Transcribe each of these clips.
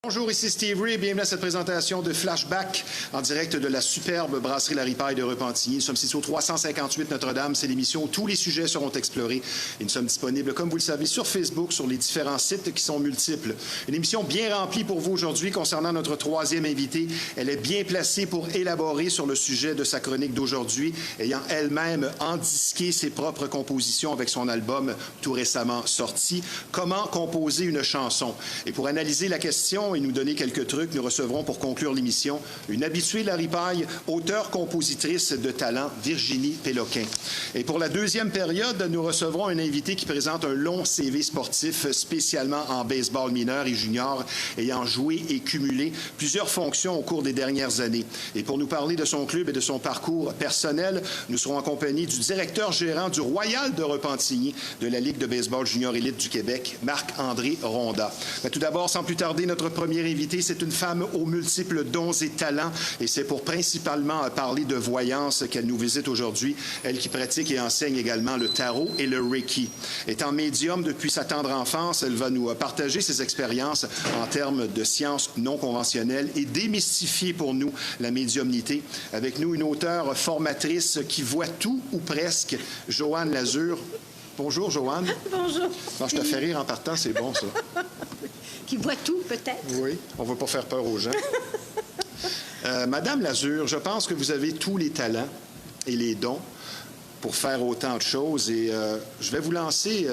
Bonjour, ici Steve Ray. Bienvenue à cette présentation de Flashback en direct de la superbe brasserie La Ripaille de Repentigny. Nous sommes situés au 358 Notre-Dame. C'est l'émission où tous les sujets seront explorés. Et nous sommes disponibles, comme vous le savez, sur Facebook, sur les différents sites qui sont multiples. Une émission bien remplie pour vous aujourd'hui concernant notre troisième invitée. Elle est bien placée pour élaborer sur le sujet de sa chronique d'aujourd'hui, ayant elle-même endisqué ses propres compositions avec son album tout récemment sorti. Comment composer une chanson? Et pour analyser la question et nous donner quelques trucs, nous recevrons pour conclure l'émission une habituée de La Ripaille, auteure-compositrice de talent, Virginie Péloquin. Et pour la deuxième période, nous recevrons un invité qui présente un long CV sportif spécialement en baseball mineur et junior, ayant joué et cumulé plusieurs fonctions au cours des dernières années. Et pour nous parler de son club et de son parcours personnel, nous serons en compagnie du directeur gérant du Royal de Repentigny de la Ligue de baseball junior élite du Québec, Marc-André Rondat. Mais tout d'abord, sans plus tarder, notre première invitée, c'est une femme aux multiples dons et talents et c'est pour principalement parler de voyance qu'elle nous visite aujourd'hui. Elle qui pratique et enseigne également le tarot et le Reiki. Étant médium depuis sa tendre enfance, elle va nous partager ses expériences en termes de sciences non conventionnelles et démystifier pour nous la médiumnité. Avec nous, une auteure formatrice qui voit tout ou presque, Joanne Lazur. Bonjour, Joanne. Bonjour. Non, je te fais rire en partant, c'est bon, ça. Qui voit tout, peut-être. Oui, on ne va pas faire peur aux gens. Madame Lazur, je pense que vous avez tous les talents et les dons pour faire autant de choses et je vais vous lancer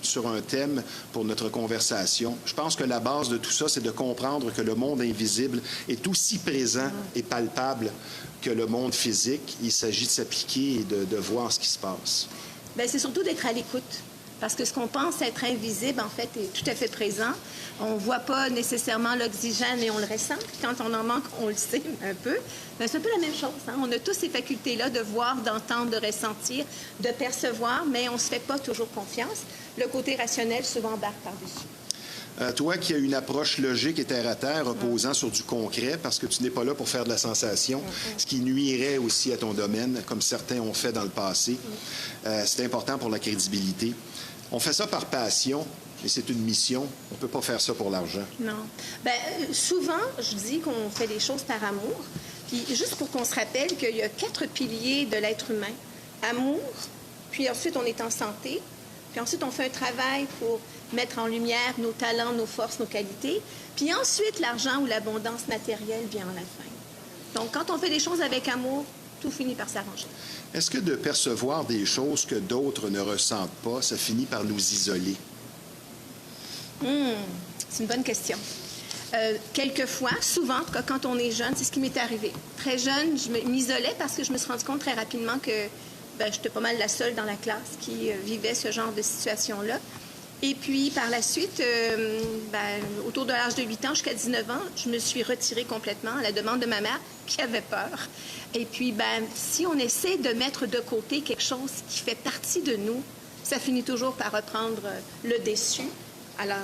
sur un thème pour notre conversation. Je pense que la base de tout ça, c'est de comprendre que le monde invisible est aussi présent et palpable que le monde physique. Il s'agit de s'appliquer et de voir ce qui se passe. Bien, c'est surtout d'être à l'écoute. Parce que ce qu'on pense être invisible, en fait, est tout à fait présent. On ne voit pas nécessairement l'oxygène, mais on le ressent. Puis quand on en manque, on le sait un peu. Bien, c'est un peu la même chose. Hein? On a tous ces facultés-là de voir, d'entendre, de ressentir, de percevoir, mais on ne se fait pas toujours confiance. Le côté rationnel souvent embarque par-dessus. Toi qui as une approche logique et terre-à-terre reposant sur du concret, parce que tu n'es pas là pour faire de la sensation, ce qui nuirait aussi à ton domaine, comme certains ont fait dans le passé. C'est important pour la crédibilité. On fait ça par passion, et c'est une mission. On ne peut pas faire ça pour l'argent. Non. Bien, souvent, je dis qu'on fait des choses par amour. Puis juste pour qu'on se rappelle qu'il y a 4 piliers de l'être humain. Amour, puis ensuite on est en santé, puis ensuite on fait un travail pour mettre en lumière nos talents, nos forces, nos qualités. Puis ensuite, l'argent ou l'abondance matérielle vient à la fin. Donc, quand on fait des choses avec amour, tout finit par s'arranger. Est-ce que de percevoir des choses que d'autres ne ressentent pas, ça finit par nous isoler? C'est une bonne question. Quelquefois, souvent, quand on est jeune, c'est ce qui m'est arrivé. Très jeune, je m'isolais parce que je me suis rendu compte très rapidement que j'étais pas mal la seule dans la classe qui vivait ce genre de situation-là. Et puis, par la suite, autour de l'âge de 8 ans jusqu'à 19 ans, je me suis retirée complètement à la demande de ma mère, qui avait peur. Et puis, si on essaie de mettre de côté quelque chose qui fait partie de nous, ça finit toujours par reprendre le dessus. Alors...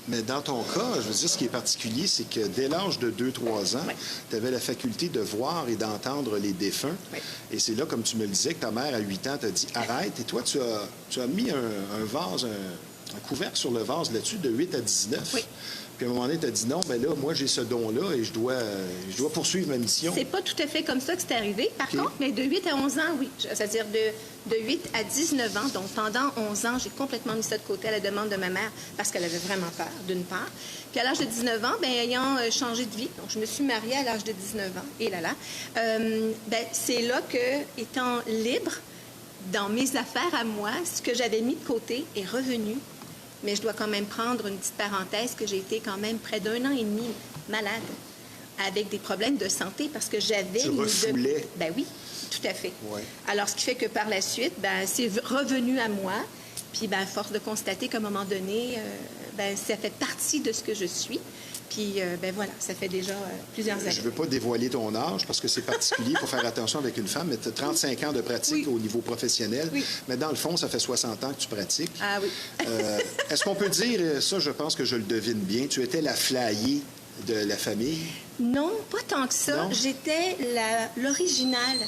Mais dans ton cas, je veux dire, ce qui est particulier, c'est que dès l'âge de 2-3 ans, tu avais la faculté de voir et d'entendre les défunts. Oui. Et c'est là, comme tu me le disais, que ta mère, à 8 ans, t'a dit « Arrête ». Et toi, tu as mis un vase, un couvercle sur le vase là-dessus de 8 à 19. Oui. Puis à un moment donné, tu as dit non, mais là, moi, j'ai ce don-là et je dois poursuivre ma mission. C'est pas tout à fait comme ça que c'est arrivé. Par contre, mais de 8 à 11 ans, oui. C'est-à-dire de 8 à 19 ans. Donc, pendant 11 ans, j'ai complètement mis ça de côté à la demande de ma mère parce qu'elle avait vraiment peur, d'une part. Puis à l'âge de 19 ans, ayant changé de vie, donc je me suis mariée à l'âge de 19 ans. Et c'est là que, étant libre dans mes affaires à moi, ce que j'avais mis de côté est revenu. Mais je dois quand même prendre une petite parenthèse que j'ai été quand même près d'1 an et demi malade, avec des problèmes de santé, parce que j'avais... Tu refoulais. Ben oui, tout à fait. Ouais. Alors, ce qui fait que par la suite, c'est revenu à moi. Puis, force de constater qu'à un moment donné, ça fait partie de ce que je suis. Puis, voilà, ça fait déjà plusieurs années. Je ne veux pas dévoiler ton âge parce que c'est particulier pour faire attention avec une femme, mais tu as 35 ans de pratique au niveau professionnel. Oui. Mais dans le fond, ça fait 60 ans que tu pratiques. Ah oui. Est-ce qu'on peut dire, ça, je pense que je le devine bien, tu étais la flyée de la famille? Non, pas tant que ça. J'étais l'originale.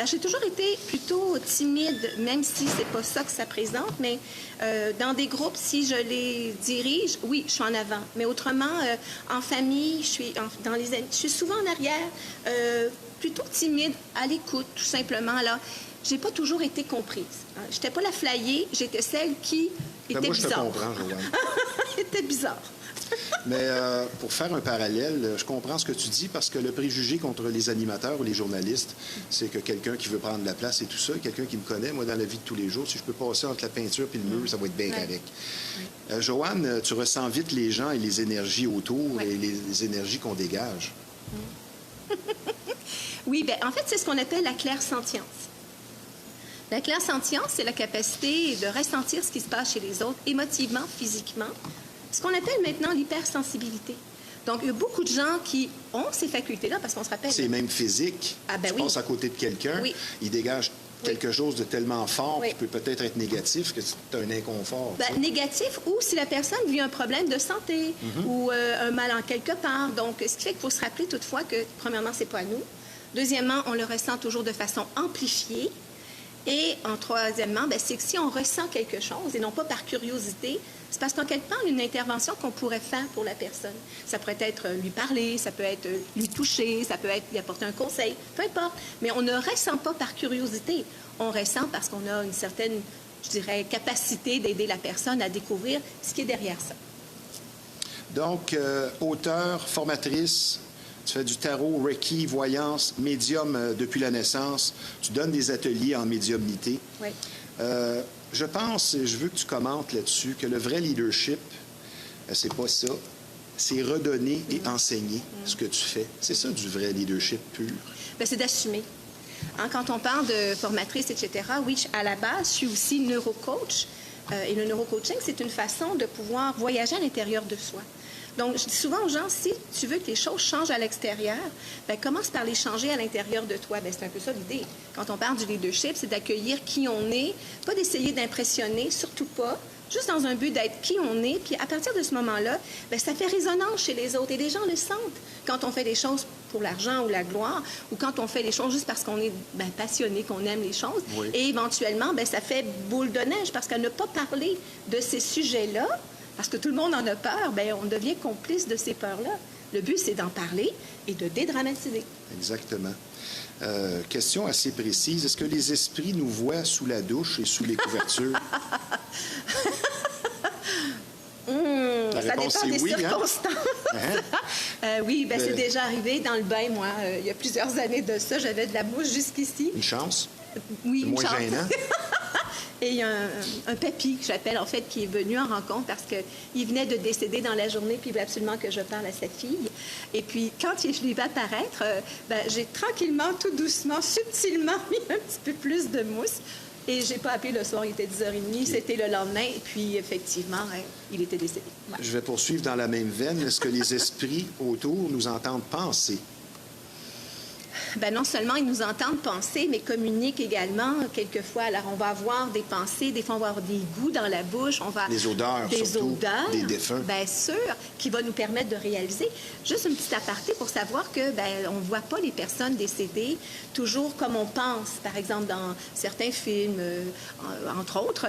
J'ai toujours été plutôt timide, même si c'est pas ça que ça présente, mais dans des groupes, si je les dirige, oui, je suis en avant. Mais autrement, en famille, je suis souvent en arrière, plutôt timide, à l'écoute, tout simplement. Alors, j'ai pas toujours été comprise. J'étais pas la flyée, j'étais celle qui était moi, bizarre. Je te comprends, Joanne. Était bizarre. Mais pour faire un parallèle, je comprends ce que tu dis parce que le préjugé contre les animateurs ou les journalistes, c'est que quelqu'un qui veut prendre la place et tout ça, quelqu'un qui me connaît, moi, dans la vie de tous les jours, si je peux passer entre la peinture et le mur, ça va être bien correct. Joanne, tu ressens vite les gens et les énergies autour et les énergies qu'on dégage. Oui, bien, en fait, c'est ce qu'on appelle la clairsentience. La clairsentience, c'est la capacité de ressentir ce qui se passe chez les autres, émotivement, physiquement. Ce qu'on appelle maintenant l'hypersensibilité. Donc, il y a beaucoup de gens qui ont ces facultés-là, parce qu'on se rappelle... C'est même physique. Tu passes à côté de quelqu'un, il dégage quelque chose de tellement fort qui peut peut-être être négatif que tu as un inconfort. Négatif, ou si la personne vit un problème de santé ou un mal en quelque part. Donc, ce qui fait qu'il faut se rappeler toutefois que, premièrement, c'est pas à nous. Deuxièmement, on le ressent toujours de façon amplifiée. Et en troisièmement, c'est que si on ressent quelque chose, et non pas par curiosité, c'est parce qu'en quelque part, une intervention qu'on pourrait faire pour la personne. Ça pourrait être lui parler, ça peut être lui toucher, ça peut être lui apporter un conseil, peu importe. Mais on ne ressent pas par curiosité. On ressent parce qu'on a une certaine, je dirais, capacité d'aider la personne à découvrir ce qui est derrière ça. Donc, auteure, formatrice, tu fais du tarot, reiki, voyance, médium depuis la naissance. Tu donnes des ateliers en médiumnité. Oui. Je pense, et je veux que tu commentes là-dessus, que le vrai leadership, c'est pas ça. C'est redonner et enseigner ce que tu fais. C'est ça du vrai leadership pur. Bien, c'est d'assumer. Quand on parle de formatrice, etc., oui, à la base, je suis aussi neurocoach. Et le neurocoaching, c'est une façon de pouvoir voyager à l'intérieur de soi. Donc, je dis souvent aux gens, si tu veux que les choses changent à l'extérieur, commence par les changer à l'intérieur de toi. C'est un peu ça l'idée. Quand on parle du leadership, c'est d'accueillir qui on est, pas d'essayer d'impressionner, surtout pas, juste dans un but d'être qui on est. Puis à partir de ce moment-là, ça fait résonance chez les autres. Et les gens le sentent quand on fait des choses pour l'argent ou la gloire, ou quand on fait les choses juste parce qu'on est passionné, qu'on aime les choses. Oui. Et éventuellement, ça fait boule de neige parce qu'à ne pas parler de ces sujets-là, parce que tout le monde en a peur, on devient complice de ces peurs-là. Le but, c'est d'en parler et de dédramatiser. Exactement. Question assez précise. Est-ce que les esprits nous voient sous la douche et sous les couvertures? Ça dépend des circonstances. Hein? Oui, c'est déjà arrivé dans le bain, moi. Il y a plusieurs années de ça, j'avais de la mouche jusqu'ici. Une chance? Oui, une moins chance. Gênant. Et il y a un papy que j'appelle, en fait, qui est venu en rencontre parce qu'il venait de décéder dans la journée, puis il voulait absolument que je parle à sa fille. Et puis, quand je l'ai vu apparaître, j'ai tranquillement, tout doucement, subtilement mis un petit peu plus de mousse. Et je n'ai pas appelé le soir, il était 10h30, c'était le lendemain, et puis, effectivement, il était décédé. Ouais. Je vais poursuivre dans la même veine. Est-ce que les esprits autour nous entendent penser? Non seulement ils nous entendent penser, mais communiquent également quelquefois. Alors, on va avoir des pensées, des fois, on va avoir des goûts dans la bouche, on va... Des odeurs, surtout, des défunts. Bien sûr, qui va nous permettre de réaliser. Juste une petite aparté pour savoir que on ne voit pas les personnes décédées toujours comme on pense. Par exemple, dans certains films, entre autres,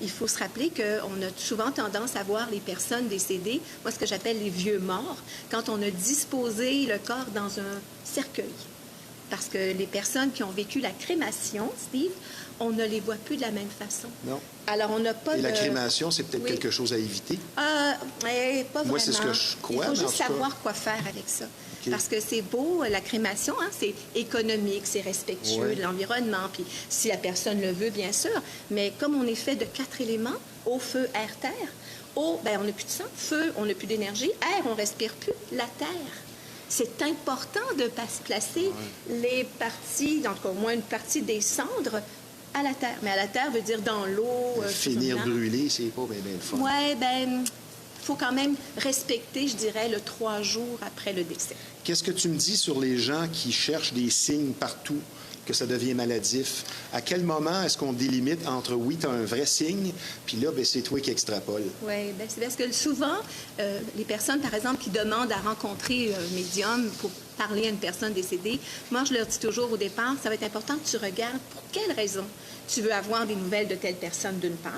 il faut se rappeler qu'on a souvent tendance à voir les personnes décédées, moi, ce que j'appelle les vieux morts, quand on a disposé le corps dans un cercueil. Parce que les personnes qui ont vécu la crémation, Steve, on ne les voit plus de la même façon. Non. Alors, on n'a pas Et la crémation, c'est peut-être quelque chose à éviter? Pas Moi, vraiment. c'est ce que je crois. Il faut juste savoir quoi faire avec ça. Okay. Parce que c'est beau, la crémation, c'est économique, c'est respectueux de l'environnement, puis si la personne le veut, bien sûr. Mais comme on est fait de 4 éléments, eau, feu, air, terre, eau, on n'a plus de sang, feu, on n'a plus d'énergie, air, on ne respire plus, la terre. C'est important de placer les parties, donc au moins une partie des cendres, à la terre. Mais à la terre veut dire dans l'eau. Finir brûlé, c'est pas bien le fun. Oui, il faut quand même respecter, je dirais, le 3 jours après le décès. Qu'est-ce que tu me dis sur les gens qui cherchent des signes partout que ça devient maladif? À quel moment est-ce qu'on délimite entre, oui, tu as un vrai signe, puis là, ben, c'est toi qui extrapole? Oui, bien, c'est parce que souvent, les personnes, par exemple, qui demandent à rencontrer un médium pour parler à une personne décédée, moi, je leur dis toujours au départ, ça va être important que tu regardes pour quelle raison tu veux avoir des nouvelles de telle personne, d'une part.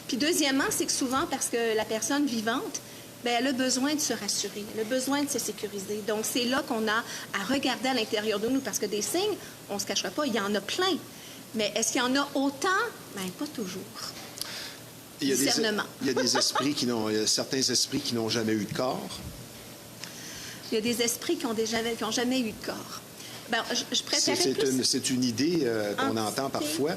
Puis deuxièmement, c'est que souvent, parce que la personne vivante, bien, elle a besoin de se rassurer, elle a besoin de se sécuriser. Donc, c'est là qu'on a à regarder à l'intérieur de nous, parce que des signes, on ne se cachera pas, il y en a plein. Mais est-ce qu'il y en a autant? Bien, pas toujours. Il y a des esprits il y a certains esprits qui n'ont jamais eu de corps. Il y a des esprits qui n'ont jamais eu de corps. Bien, je préférais c'est une idée qu'on entend parfois.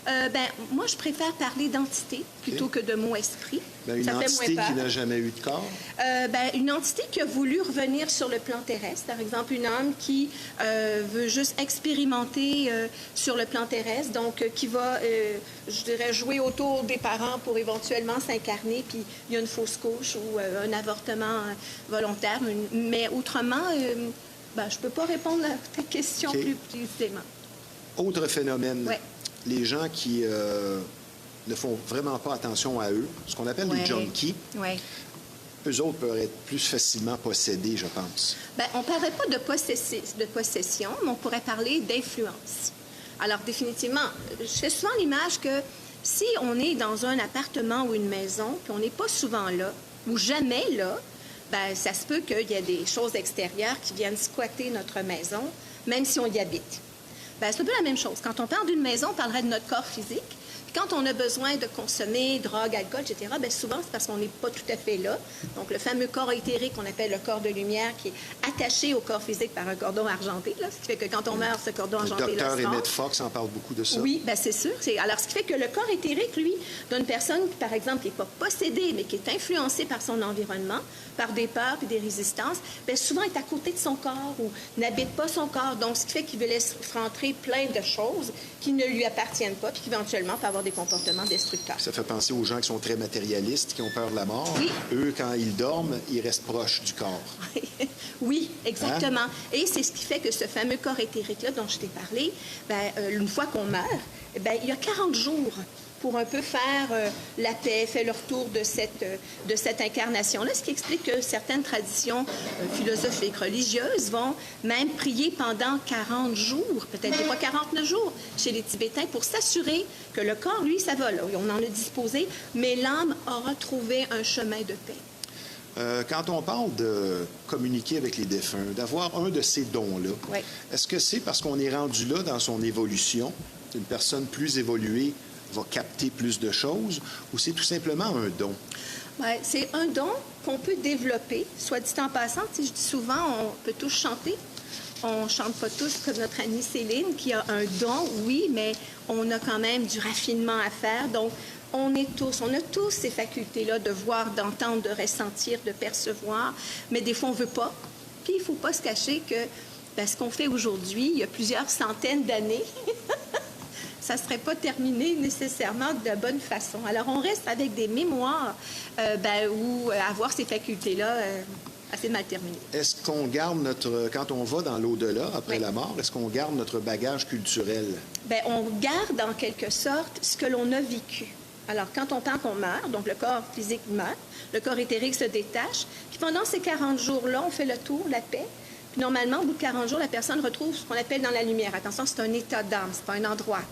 Ben, moi, je préfère parler d'entité plutôt que de mot esprit. Ben, une entité qui n'a jamais eu de corps? Ben, une entité qui a voulu revenir sur le plan terrestre. Par exemple, une âme qui veut juste expérimenter sur le plan terrestre, donc qui va, je dirais, jouer autour des parents pour éventuellement s'incarner, puis il y a une fausse couche ou un avortement volontaire. Mais autrement, ben, je ne peux pas répondre à ta question plus précisément. Autre phénomène. Ouais. Les gens qui ne font vraiment pas attention à eux, ce qu'on appelle les junkies, eux autres peuvent être plus facilement possédés, je pense. Bien, on ne parlerait pas de possession, mais on pourrait parler d'influence. Alors, définitivement, je fais souvent l'image que si on est dans un appartement ou une maison, puis on n'est pas souvent là, ou jamais là, bien, ça se peut qu'il y ait des choses extérieures qui viennent squatter notre maison, même si on y habite. Bien, c'est un peu la même chose. Quand on parle d'une maison, on parlerait de notre corps physique. Puis quand on a besoin de consommer drogue, alcool, etc., bien, souvent, c'est parce qu'on n'est pas tout à fait là. Donc, le fameux corps éthérique qu'on appelle le corps de lumière qui est attaché au corps physique par un cordon argenté, là, ce qui fait que quand on meurt, ce cordon argenté... Le docteur Emmett Fox en parle beaucoup de ça. Oui, bien, c'est sûr. Alors, ce qui fait que le corps éthérique, lui, d'une personne, par exemple, qui n'est pas possédée, mais qui est influencée par son environnement, par des peurs et des résistances, bien, souvent est à côté de son corps ou n'habite pas son corps. Donc, ce qui fait qu'il veut laisser rentrer plein de choses qui ne lui appartiennent pas puis qui, éventuellement, peuvent avoir des comportements destructeurs. Ça fait penser aux gens qui sont très matérialistes, qui ont peur de la mort. Oui. Eux, quand ils dorment, ils restent proches du corps. Oui, exactement. Hein? Et c'est ce qui fait que ce fameux corps éthérique-là dont je t'ai parlé, bien, une fois qu'on meurt, bien, il y a 40 jours pour un peu faire la paix, faire le retour de cette incarnation-là, ce qui explique que certaines traditions philosophiques, religieuses vont même prier pendant 40 jours, peut-être pas 49 jours, chez les Tibétains, pour s'assurer que le corps, lui, ça va, là, on en a disposé, mais l'âme aura trouvé un chemin de paix. Quand on parle de communiquer avec les défunts, d'avoir un de ces dons-là, est-ce que c'est parce qu'on est rendu là dans son évolution, une personne plus évoluée va capter plus de choses, ou c'est tout simplement un don? Bien, c'est un don qu'on peut développer. Soit dit en passant, je dis souvent, on peut tous chanter. On ne chante pas tous comme notre amie Céline, qui a un don, oui, mais on a quand même du raffinement à faire. Donc, on a tous ces facultés-là de voir, d'entendre, de ressentir, de percevoir, mais des fois, on ne veut pas. Puis, il ne faut pas se cacher que ce qu'on fait aujourd'hui, il y a plusieurs centaines d'années, ça ne serait pas terminé nécessairement de la bonne façon. Alors, on reste avec des mémoires où avoir ces facultés-là assez mal terminées. Est-ce qu'on garde quand on va dans l'au-delà, après la mort, est-ce qu'on garde notre bagage culturel? Bien, on garde en quelque sorte ce que l'on a vécu. Alors, quand on pense qu'on meurt, donc le corps physique meurt, le corps éthérique se détache, puis pendant ces 40 jours-là, on fait le tour, la paix. Puis normalement, au bout de 40 jours, la personne retrouve ce qu'on appelle dans la lumière. Attention, c'est un état d'âme, c'est pas un endroit.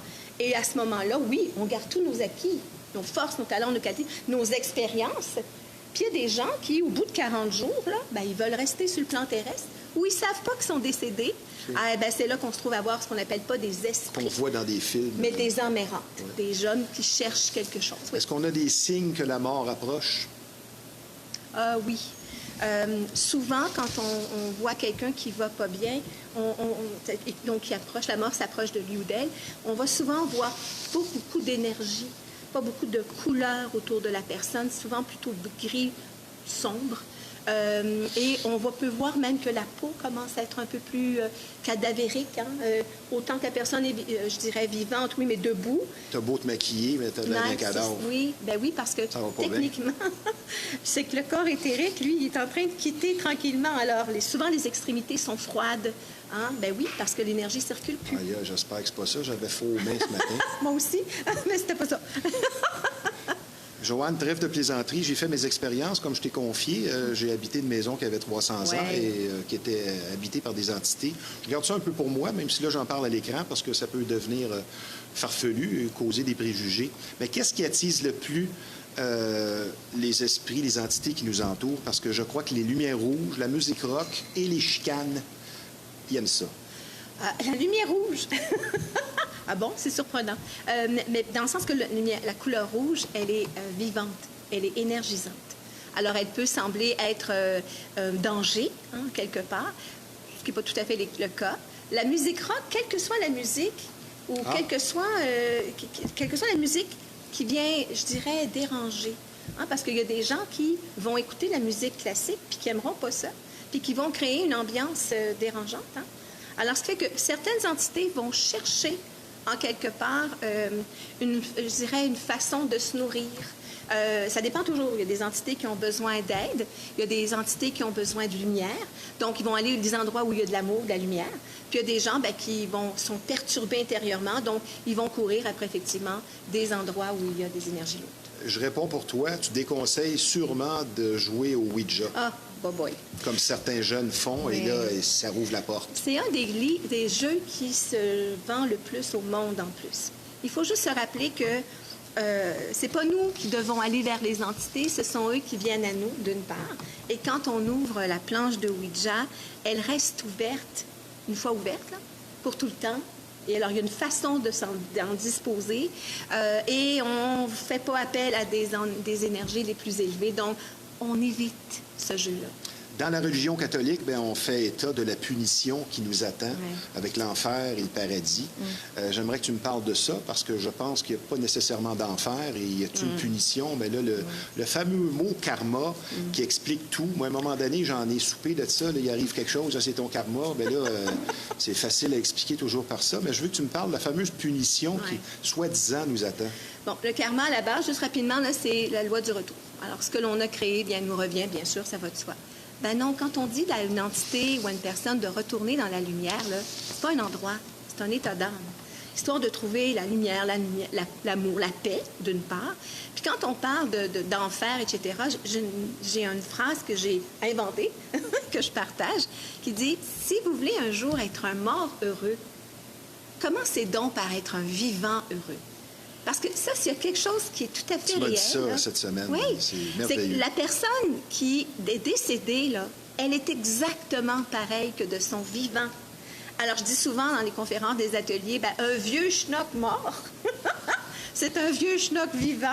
Et à ce moment-là, oui, on garde tous nos acquis, nos forces, nos talents, nos qualités, nos expériences. Puis il y a des gens qui, au bout de 40 jours, là, ils veulent rester sur le plan terrestre, ou ils ne savent pas qu'ils sont décédés. C'est là qu'on se trouve à voir ce qu'on n'appelle pas des esprits. Qu'on voit dans des films. Mais des âmes errantes, des hommes qui cherchent quelque chose. Oui. Est-ce qu'on a des signes que la mort approche? Oui. Souvent, quand on voit quelqu'un qui ne va pas bien, donc qui approche, la mort s'approche de lui ou d'elle, on va souvent voir beaucoup d'énergie, pas beaucoup de couleurs autour de la personne, souvent plutôt gris sombre. Et peut voir même que la peau commence à être un peu plus cadavérique. Hein? Autant que la personne est, je dirais, vivante, oui, mais debout. T'as beau te maquiller, mais t'as de l'air d'un cadavre. Oui, ben oui, parce que techniquement, c'est que le corps éthérique, lui, il est en train de quitter tranquillement. Alors, souvent, les extrémités sont froides. Hein? Ben oui, parce que l'énergie circule plus. Aïe, j'espère que c'est pas ça. J'avais faux aux mains ce matin. Moi aussi, mais c'était pas ça. Joanne, trêve de plaisanterie. J'ai fait mes expériences, comme je t'ai confié. J'ai habité une maison qui avait 300 ans et qui était habitée par des entités. Je garde ça un peu pour moi, même si là, j'en parle à l'écran, parce que ça peut devenir farfelu, causer des préjugés. Mais qu'est-ce qui attise le plus les esprits, les entités qui nous entourent? Parce que je crois que les lumières rouges, la musique rock et les chicanes, ils aiment ça. La lumière rouge. Ah bon? C'est surprenant. Mais dans le sens que la couleur rouge, elle est vivante, elle est énergisante. Alors, elle peut sembler être un danger, hein, quelque part, ce qui n'est pas tout à fait le cas. La musique rock, quelle que soit la musique, ou quelle que soit la musique qui vient, je dirais, déranger. Hein, parce qu'il y a des gens qui vont écouter la musique classique puis qui n'aimeront pas ça, puis qui vont créer une ambiance dérangeante. Hein? Alors, ce qui fait que certaines entités vont chercher, en quelque part, je dirais, une façon de se nourrir. Ça dépend toujours. Il y a des entités qui ont besoin d'aide. Il y a des entités qui ont besoin de lumière. Donc, ils vont aller des endroits où il y a de l'amour, de la lumière. Puis, il y a des gens qui sont perturbés intérieurement. Donc, ils vont courir après, effectivement, des endroits où il y a des énergies lourdes. Je réponds pour toi. Tu déconseilles sûrement de jouer au Ouija. Ah, boy. Comme certains jeunes font, et là, ça rouvre la porte. C'est un des jeux qui se vend le plus au monde en plus. Il faut juste se rappeler que c'est pas nous qui devons aller vers les entités, ce sont eux qui viennent à nous, d'une part. Et quand on ouvre la planche de Ouija, elle reste ouverte, une fois ouverte, là, pour tout le temps. Et alors, il y a une façon d'en disposer et on ne fait pas appel à des énergies les plus élevées. Donc, on évite ce jeu-là. Dans la religion catholique, bien, on fait état de la punition qui nous attend avec l'enfer et le paradis. J'aimerais que tu me parles de ça parce que je pense qu'il n'y a pas nécessairement d'enfer et y a-t-il une punition? Bien là, le fameux mot karma qui explique tout. Moi, à un moment donné, j'en ai soupé de ça. Là, il arrive quelque chose, c'est ton karma. Bien là, c'est facile à expliquer toujours par ça. Mais je veux que tu me parles de la fameuse punition qui, soi-disant, nous attend. Bon, le karma, à la base, juste rapidement, là, c'est la loi du retour. Alors, ce que l'on a créé, bien, nous revient, bien sûr, ça va de soi. Ben non, quand on dit à une entité ou à une personne de retourner dans la lumière, c'est pas un endroit, c'est un état d'âme. Histoire de trouver la lumière, l'amour, la paix, d'une part. Puis quand on parle d'enfer, etc., j'ai une phrase que j'ai inventée, que je partage, qui dit « Si vous voulez un jour être un mort heureux, commencez donc par être un vivant heureux. » Parce que ça, s'il y a quelque chose qui est tout à fait réel... Tu m'as dit ça là, cette semaine. Oui, c'est merveilleux. C'est que la personne qui est décédée, là, elle est exactement pareille que de son vivant. Alors, je dis souvent dans les conférences des ateliers, ben, un vieux schnock mort, c'est un vieux schnock vivant.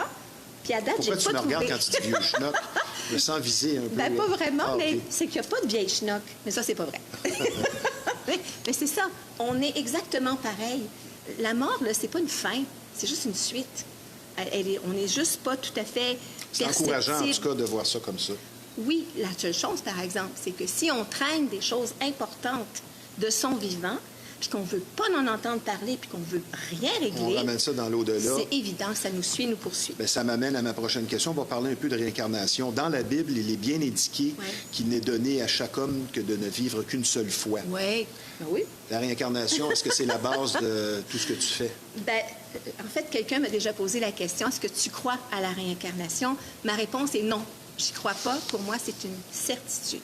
Puis à date, pourquoi j'ai pas trouvé... Pourquoi tu me regardes quand tu dis vieux schnock? Je me sens visé un peu. Ben, pas vraiment, mais okay. C'est qu'il n'y a pas de vieille schnock. Mais ça, c'est pas vrai. Mais c'est ça, on est exactement pareil. La mort, là, c'est pas une fin. C'est juste une suite. On n'est juste pas tout à fait c'est encourageant, en tout cas, de voir ça comme ça. Oui, la seule chose, par exemple, c'est que si on traîne des choses importantes de son vivant, puis qu'on ne veut pas en entendre parler, puis qu'on ne veut rien régler... On ramène ça dans l'au-delà. C'est évident, ça nous suit, nous poursuit. Bien, ça m'amène à ma prochaine question. On va parler un peu de réincarnation. Dans la Bible, il est bien indiqué qu'il n'est donné à chaque homme que de ne vivre qu'une seule fois. Oui, oui. La réincarnation, est-ce que c'est la base de tout ce que tu fais? Bien, en fait, quelqu'un m'a déjà posé la question, est-ce que tu crois à la réincarnation? Ma réponse est non. Je n'y crois pas. Pour moi, c'est une certitude.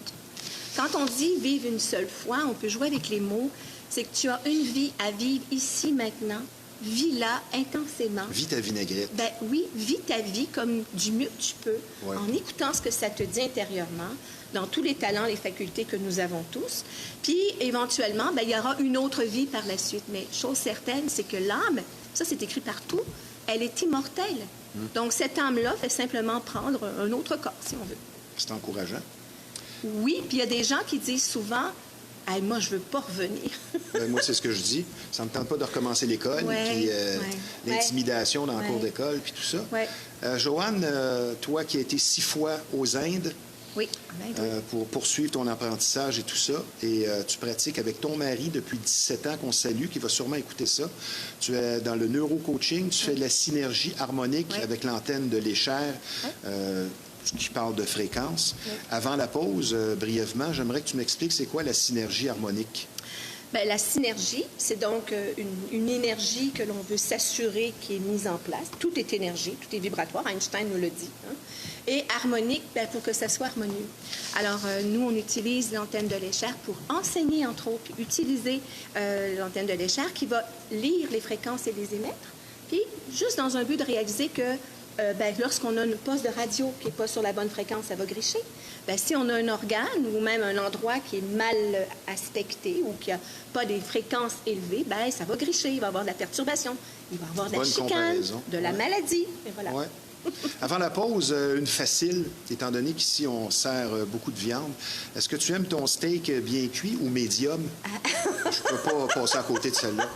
Quand on dit vivre une seule fois, on peut jouer avec les mots. C'est que tu as une vie à vivre ici, maintenant. Vis-la intensément. Vis ta vinaigrette. Ben oui, vis ta vie comme du mieux que tu peux, en écoutant ce que ça te dit intérieurement, dans tous les talents, les facultés que nous avons tous. Puis, éventuellement, ben, il y aura une autre vie par la suite. Mais chose certaine, c'est que l'âme, ça c'est écrit partout, elle est immortelle. Donc, cette âme-là fait simplement prendre un autre corps, si on veut. C'est encourageant. Oui, puis il y a des gens qui disent souvent... Hey, moi, je ne veux pas revenir. Ben, moi, c'est ce que je dis. Ça ne me tente pas de recommencer l'école, puis l'intimidation dans le cours d'école, puis tout ça. Joanne, toi qui as été 6 fois aux Indes, Oui. Pour poursuivre ton apprentissage et tout ça. Et tu pratiques avec ton mari depuis 17 ans, qu'on salue, qui va sûrement écouter ça. Tu es dans le neurocoaching, tu fais de la synergie harmonique avec l'antenne de l'échelle. Qui parle de fréquence. Oui. Avant la pause, brièvement, j'aimerais que tu m'expliques c'est quoi la synergie harmonique? Bien, la synergie, c'est donc une énergie que l'on veut s'assurer qui est mise en place. Tout est énergie, tout est vibratoire. Einstein nous le dit. Hein? Et harmonique, bien, pour que ça soit harmonieux. Alors, nous, on utilise l'antenne de l'échelle pour enseigner, entre autres, utiliser l'antenne de l'échelle qui va lire les fréquences et les émettre. Puis, juste dans un but de réaliser que lorsqu'on a une poste de radio qui n'est pas sur la bonne fréquence, ça va gricher. Bien, si on a un organe ou même un endroit qui est mal aspecté ou qui n'a pas des fréquences élevées, bien, ça va gricher, il va y avoir de la perturbation, il va y avoir de la chicane, de la maladie. Et voilà. Ouais. Avant la pause, une facile, étant donné qu'ici, on sert beaucoup de viande. Est-ce que tu aimes ton steak bien cuit ou médium? Je ne peux pas passer à côté de celle-là.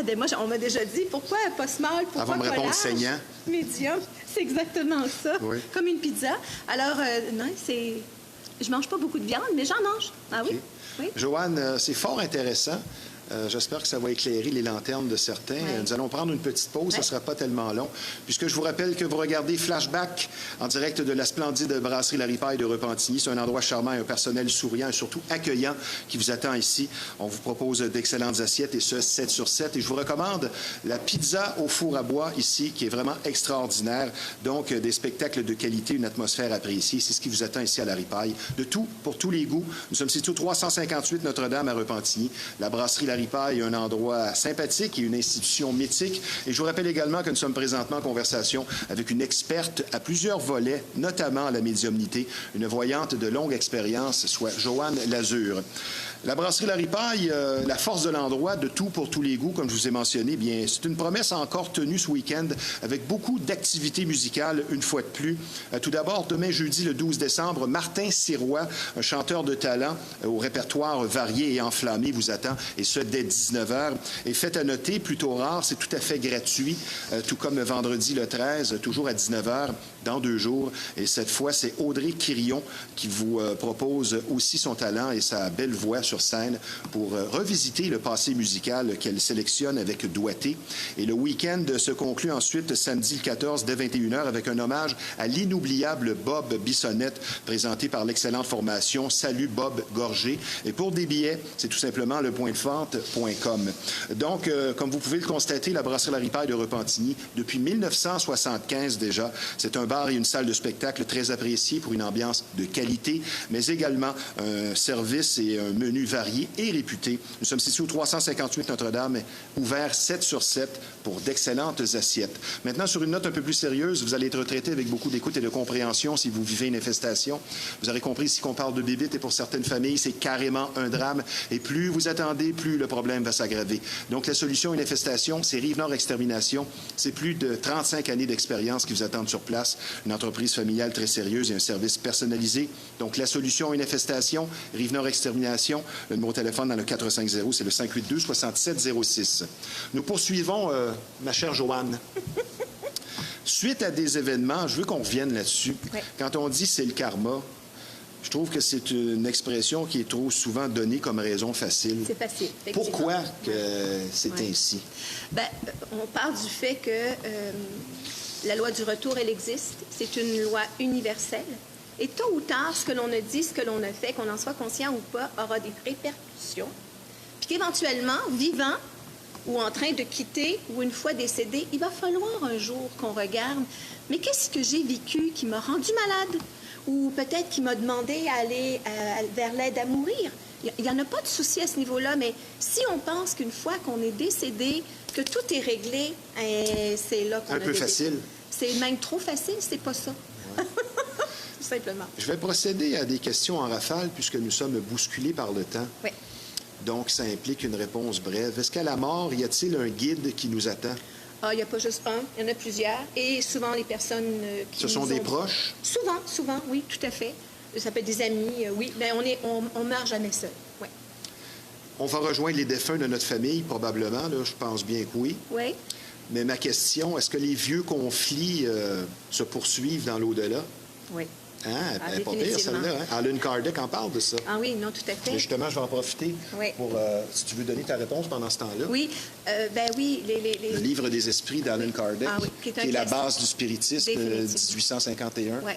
Ben moi, on m'a déjà dit, pourquoi pas small, pourquoi avant de me répondre saignant. Médium, c'est exactement ça. Oui. Comme une pizza. Alors, non, c'est... Je mange pas beaucoup de viande, mais j'en mange. Ah oui? Okay. Oui. Joanne, c'est fort intéressant. J'espère que ça va éclairer les lanternes de certains. Ouais. Nous allons prendre une petite pause, ça ne sera pas tellement long, puisque je vous rappelle que vous regardez Flashback en direct de la splendide brasserie La Ripaille de Repentigny. C'est un endroit charmant et un personnel souriant et surtout accueillant qui vous attend ici. On vous propose d'excellentes assiettes et ce, 7 sur 7. Et je vous recommande la pizza au four à bois ici, qui est vraiment extraordinaire. Donc, des spectacles de qualité, une atmosphère appréciée. C'est ce qui vous attend ici à La Ripaille. De tout, pour tous les goûts. Nous sommes situés au 358 Notre-Dame à Repentigny. La brasserie La Ripaille est un endroit sympathique et une institution mythique. Et je vous rappelle également que nous sommes présentement en conversation avec une experte à plusieurs volets, notamment la médiumnité, une voyante de longue expérience, soit Joanne Lazure. La brasserie La Ripaille, la force de l'endroit, de tout pour tous les goûts, comme je vous ai mentionné, bien, c'est une promesse encore tenue ce week-end avec beaucoup d'activités musicales, une fois de plus. Tout d'abord, demain, jeudi, le 12 décembre, Martin Sirois, un chanteur de talent au répertoire varié et enflammé, vous attend, et ce, dès 19h. Et fait à noter, plutôt rare, c'est tout à fait gratuit, tout comme vendredi le 13, toujours à 19h, dans 2 jours. Et cette fois, c'est Audrey Quirion qui vous propose aussi son talent et sa belle voix sur scène pour revisiter le passé musical qu'elle sélectionne avec doigté. Et le week-end se conclut ensuite samedi le 14 dès 21h avec un hommage à l'inoubliable Bob Bissonnette présenté par l'excellente formation Salut Bob Gorgé. Et pour des billets, c'est tout simplement lepointdevente.com. Donc, comme vous pouvez le constater, la brasserie La Ripaille de Repentigny, depuis 1975 déjà, c'est un bar et une salle de spectacle très appréciés pour une ambiance de qualité, mais également un service et un menu varié et réputé. Nous sommes situés au 358 Notre-Dame, ouvert 7 sur 7 pour d'excellentes assiettes. Maintenant, sur une note un peu plus sérieuse, vous allez être traité avec beaucoup d'écoute et de compréhension si vous vivez une infestation. Vous aurez compris ici qu'on parle de bébites et pour certaines familles, c'est carrément un drame. Et plus vous attendez, plus le problème va s'aggraver. Donc, la solution à une infestation, c'est Rive-Nord Extermination. C'est plus de 35 années d'expérience qui vous attendent sur place. Une entreprise familiale très sérieuse et un service personnalisé. Donc, la solution à une infestation, Rive-Nord Extermination. Le numéro de téléphone dans le 450, c'est le 582-6706. Nous poursuivons, ma chère Joanne. Suite à des événements, je veux qu'on revienne là-dessus. Oui. Quand on dit c'est le karma, je trouve que c'est une expression qui est trop souvent donnée comme raison facile. C'est facile. Pourquoi que c'est ainsi? Bien, on parle du fait que la loi du retour, elle existe. C'est une loi universelle. Et tôt ou tard, ce que l'on a dit, ce que l'on a fait, qu'on en soit conscient ou pas, aura des répercussions. Puis qu'éventuellement, vivant ou en train de quitter ou une fois décédé, il va falloir un jour qu'on regarde, mais qu'est-ce que j'ai vécu qui m'a rendu malade? Ou peut-être qui m'a demandé à aller vers l'aide à mourir. Il n'y en a pas de souci à ce niveau-là, mais si on pense qu'une fois qu'on est décédé, que tout est réglé, c'est là qu'on a... Un peu facile. C'est même trop facile, c'est pas ça. Ouais. Tout simplement. Je vais procéder à des questions en rafale puisque nous sommes bousculés par le temps. Oui. Donc, ça implique une réponse brève. Est-ce qu'à la mort, y a-t-il un guide qui nous attend? Ah, il n'y a pas juste un, il y en a plusieurs. Et souvent, les personnes qui Ce sont des proches? Souvent, oui, tout à fait. Ça peut être des amis, oui. Bien, on meurt jamais seul, oui. On va rejoindre les défunts de notre famille, probablement, là, je pense bien que oui. Oui. Mais ma question, est-ce que les vieux conflits se poursuivent dans l'au-delà? Oui. Elle est pas pire, celle-là. Hein? Alan Kardec en parle de ça. Ah oui, non, tout à fait. Mais justement, je vais en profiter Oui. pour, si tu veux donner ta réponse pendant ce temps-là. Oui, oui, Le livre des esprits d'Alan Kardec, Ah oui, qui est un est la classique. base du spiritisme de Définitivement. 1851. Oui.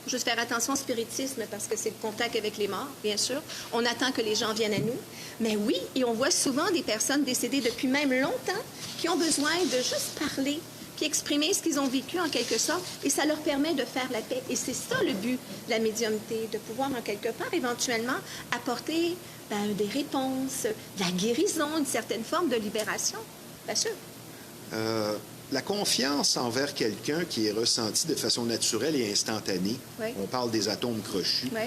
Faut juste faire attention au spiritisme parce que c'est le contact avec les morts, bien sûr. On attend que les gens viennent à nous. Mais oui, et on voit souvent des personnes décédées depuis même longtemps qui ont besoin de juste parler, puis exprimer ce qu'ils ont vécu en quelque sorte, et ça leur permet de faire la paix. Et c'est ça le but de la médiumnité, de pouvoir en quelque part éventuellement apporter des réponses, de la guérison, une certaine forme de libération. Bien sûr. La confiance envers quelqu'un qui est ressentie de façon naturelle et instantanée, Oui. on parle des atomes crochus. Oui.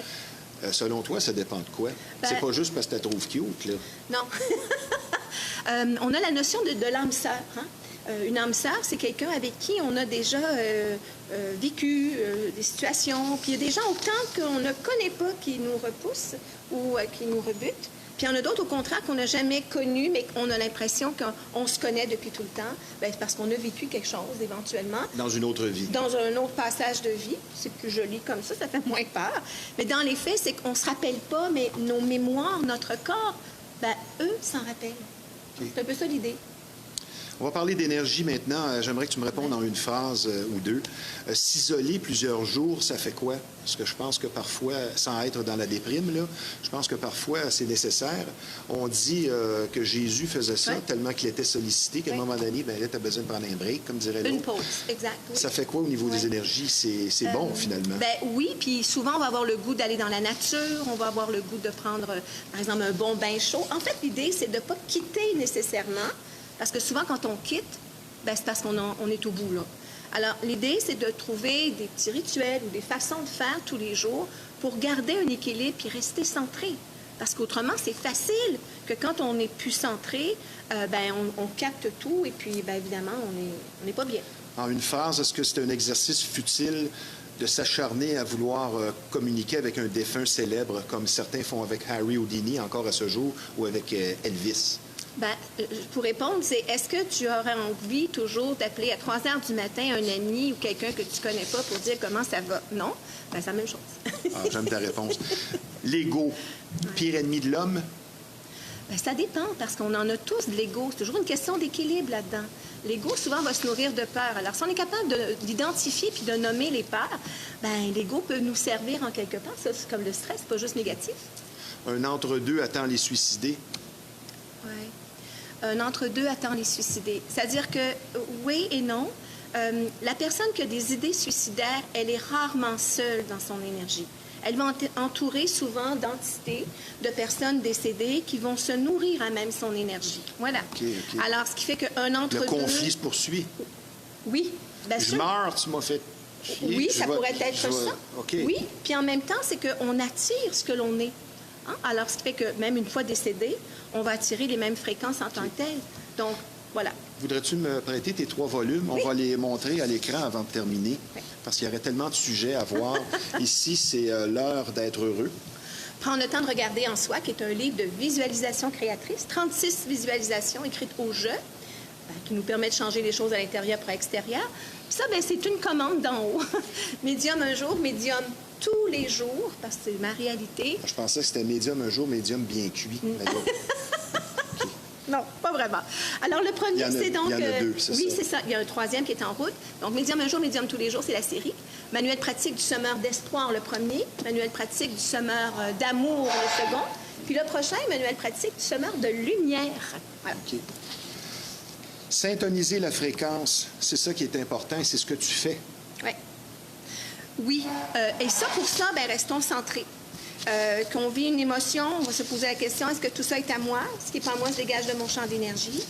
Selon toi, ça dépend de quoi? C'est pas juste parce que tu la trouves cute, là. Non. On a la notion de l'âme sœur. Hein? Une âme sœur, c'est quelqu'un avec qui on a déjà vécu des situations. Puis il y a des gens autant qu'on ne connaît pas qui nous repoussent ou qui nous rebutent. Puis il y en a d'autres, au contraire, qu'on n'a jamais connus, mais qu'on a l'impression qu'on se connaît depuis tout le temps, parce qu'on a vécu quelque chose, éventuellement. Dans une autre vie. Dans un autre passage de vie. C'est plus joli comme ça fait moins peur. Mais dans les faits, c'est qu'on ne se rappelle pas, mais nos mémoires, notre corps, eux s'en rappellent. Okay. C'est un peu ça l'idée. On va parler d'énergie maintenant. J'aimerais que tu me répondes en une phrase ou deux. S'isoler plusieurs jours, ça fait quoi? Parce que je pense que parfois, sans être dans la déprime, là, je pense que parfois, c'est nécessaire. On dit que Jésus faisait ça tellement qu'il était sollicité qu'à un moment donné, là, tu as besoin de prendre un break, comme dirait l'autre. Une pause, exact. Oui. Ça fait quoi au niveau des énergies? C'est bon, finalement. Oui, puis souvent, on va avoir le goût d'aller dans la nature, on va avoir le goût de prendre, par exemple, un bon bain chaud. En fait, l'idée, c'est de ne pas quitter nécessairement. Parce que souvent, quand on quitte, c'est parce qu'on est au bout, là. Alors, l'idée, c'est de trouver des petits rituels ou des façons de faire tous les jours pour garder un équilibre puis rester centré. Parce qu'autrement, c'est facile que quand on n'est plus centré, on capte tout et puis, évidemment, on n'est pas bien. En une phrase, est-ce que c'est un exercice futile de s'acharner à vouloir communiquer avec un défunt célèbre, comme certains font avec Harry Houdini encore à ce jour, ou avec Elvis? Pour répondre, c'est est-ce que tu aurais envie toujours d'appeler à 3 heures du matin un ami ou quelqu'un que tu connais pas pour dire comment ça va? Non? C'est la même chose. J'aime ta réponse. L'ego, pire ennemi de l'homme? Ça dépend, parce qu'on en a tous de l'ego. C'est toujours une question d'équilibre là-dedans. L'ego, souvent, va se nourrir de peur. Alors, si on est capable d'identifier puis de nommer les peurs, l'ego peut nous servir en quelque part. Ça, c'est comme le stress, c'est pas juste négatif. Un entre-deux attend les suicider? Oui. Un entre-deux attend les suicider. C'est-à-dire que, oui et non, la personne qui a des idées suicidaires, elle est rarement seule dans son énergie. Elle va entourer souvent d'entités, de personnes décédées qui vont se nourrir à même son énergie. Voilà. Okay. Alors, ce qui fait qu'un entre-deux... Le conflit se poursuit? Oui. Je meurs, tu m'as fait chier. Oui, ça pourrait être ça. Okay. Oui, puis en même temps, c'est qu'on attire ce que l'on est. Hein? Alors, ce qui fait que même une fois décédé, on va attirer les mêmes fréquences en tant que telles. Donc, voilà. Voudrais-tu me prêter tes 3 volumes? Oui. On va les montrer à l'écran avant de terminer, Oui. parce qu'il y aurait tellement de sujets à voir. Ici, c'est l'heure d'être heureux. Prendre le temps de regarder en soi, qui est un livre de visualisation créatrice, 36 visualisations écrites au jeu, qui nous permet de changer les choses à l'intérieur pour l'extérieur. Ça, c'est une commande d'en haut. Médium un jour, médium tous les jours, parce que c'est ma réalité. Je pensais que c'était médium un jour, médium bien cuit. Non, pas vraiment. Alors, le premier, c'est donc... Il y en a 2, c'est ça? Oui, c'est ça. Il y a un 3e qui est en route. Donc, médium un jour, médium tous les jours, c'est la série. Manuel pratique du semeur d'espoir, le premier. Manuel pratique du semeur d'amour, le second. Puis le prochain, manuel pratique du semeur de lumière. Voilà. OK. Syntoniser la fréquence, c'est ça qui est important et c'est ce que tu fais. Oui. Et ça, pour ça, restons centrés. Qu'on vit une émotion, on va se poser la question, est-ce que tout ça est à moi? Ce qui n'est pas à moi se dégage de mon champ d'énergie.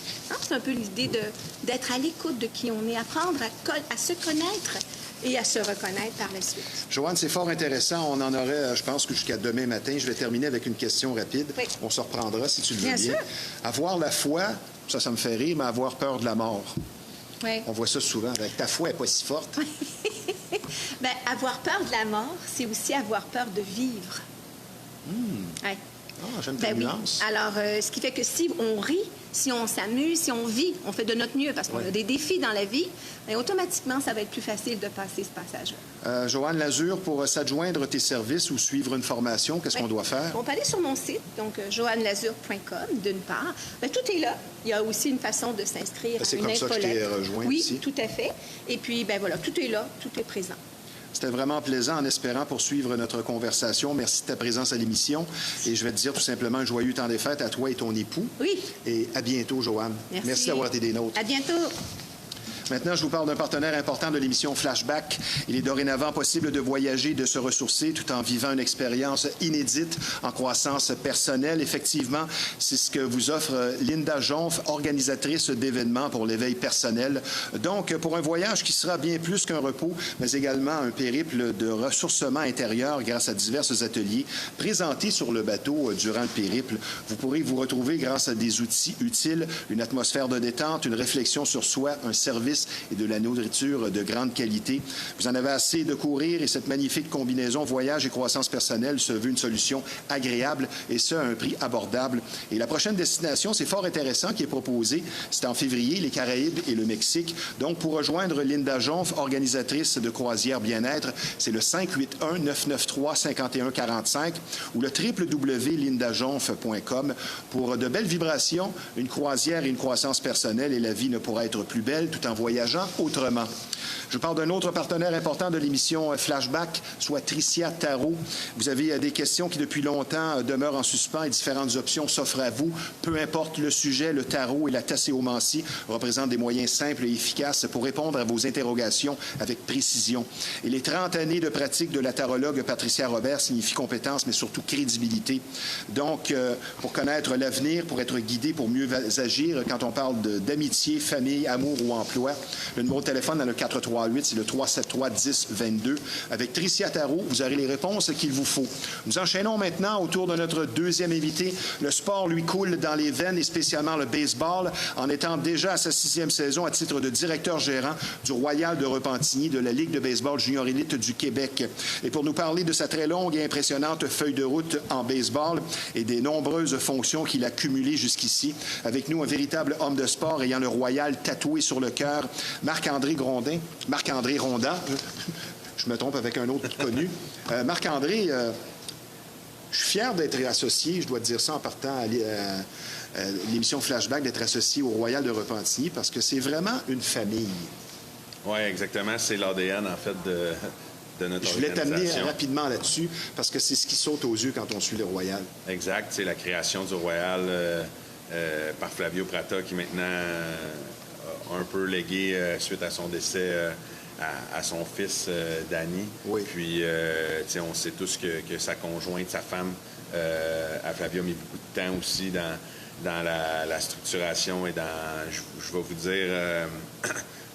C'est un peu l'idée d'être à l'écoute de qui on est, apprendre à se connaître et à se reconnaître par la suite. Joanne, c'est fort intéressant. On en aurait, je pense, que jusqu'à demain matin. Je vais terminer avec une question rapide. Oui. On se reprendra si tu le veux bien. Sûr. Avoir la foi, ça me fait rire, mais avoir peur de la mort. Oui. On voit ça souvent. Avec ta foi n'est pas si forte. Avoir peur de la mort, c'est aussi avoir peur de vivre. Ouais. Ah, j'aime ta Ben oui. nuance. Alors, ce qui fait que si on rit, si on s'amuse, si on vit, on fait de notre mieux parce qu'on a des défis dans la vie, bien, automatiquement, ça va être plus facile de passer ce passage-là. Joanne Lazure, pour s'adjoindre tes services ou suivre une formation, qu'est-ce qu'on doit faire? On peut aller sur mon site, donc joannelazure.com, d'une part. Bien, tout est là. Il y a aussi une façon de s'inscrire à C'est une comme ça que je infolette. t'ai rejoint Oui, ici. tout à fait. Et puis, ben voilà, tout est là, tout est présent. C'était vraiment plaisant en espérant poursuivre notre conversation. Merci de ta présence à l'émission. Et je vais te dire tout simplement un joyeux temps des fêtes à toi et ton époux. Oui. Et à bientôt, Joanne. Merci d'avoir été des nôtres. À bientôt. Maintenant, je vous parle d'un partenaire important de l'émission Flashback. Il est dorénavant possible de voyager, de se ressourcer tout en vivant une expérience inédite en croissance personnelle. Effectivement, c'est ce que vous offre Linda Jonf, organisatrice d'événements pour l'éveil personnel. Donc, pour un voyage qui sera bien plus qu'un repos, mais également un périple de ressourcement intérieur grâce à divers ateliers présentés sur le bateau durant le périple. Vous pourrez vous retrouver grâce à des outils utiles, une atmosphère de détente, une réflexion sur soi, un service et de la nourriture de grande qualité. Vous en avez assez de courir et cette magnifique combinaison voyage et croissance personnelle se veut une solution agréable et ce, à un prix abordable. Et la prochaine destination, c'est fort intéressant, qui est proposée. C'est en février, les Caraïbes et le Mexique. Donc, pour rejoindre Linda Jonf, organisatrice de croisière bien-être, c'est le 581-993-5145 ou le www.lindajonf.com. Pour de belles vibrations, une croisière et une croissance personnelle et la vie ne pourra être plus belle tout en voyageant autrement. Je parle d'un autre partenaire important de l'émission Flashback, soit Tricia Tarot. Vous avez des questions qui, depuis longtemps, demeurent en suspens et différentes options s'offrent à vous. Peu importe le sujet, le tarot et la tasséomancie représentent des moyens simples et efficaces pour répondre à vos interrogations avec précision. Et les 30 années de pratique de la tarologue Patricia Robert signifient compétence, mais surtout crédibilité. Donc, pour connaître l'avenir, pour être guidé, pour mieux agir, quand on parle d'amitié, famille, amour ou emploi, le numéro de téléphone dans le 438, c'est le 373-1022. Avec Tricia Tarot, vous aurez les réponses qu'il vous faut. Nous enchaînons maintenant autour de notre deuxième invité. Le sport lui coule dans les veines et spécialement le baseball, en étant déjà à sa 6e saison à titre de directeur gérant du Royal de Repentigny de la Ligue de baseball junior élite du Québec. Et pour nous parler de sa très longue et impressionnante feuille de route en baseball et des nombreuses fonctions qu'il a cumulées jusqu'ici, avec nous un véritable homme de sport ayant le Royal tatoué sur le cœur, Marc-André Grondin. Marc-André Ronda. Je me trompe avec un autre connu. Marc-André, je suis fier d'être associé, je dois te dire ça en partant à l'émission Flashback, d'être associé au Royal de Repentigny parce que c'est vraiment une famille. Oui, exactement. C'est l'ADN, en fait, de notre Je voulais t'amener organisation. rapidement là-dessus parce que c'est ce qui saute aux yeux quand on suit le Royal. Exact. C'est la création du Royal par Flavio Prata, qui maintenant a un peu légué suite à son décès à son fils Danny. Oui. Puis, on sait tous que sa conjointe, sa femme, à Flavio, a mis beaucoup de temps aussi dans la structuration et dans, je vais vous dire,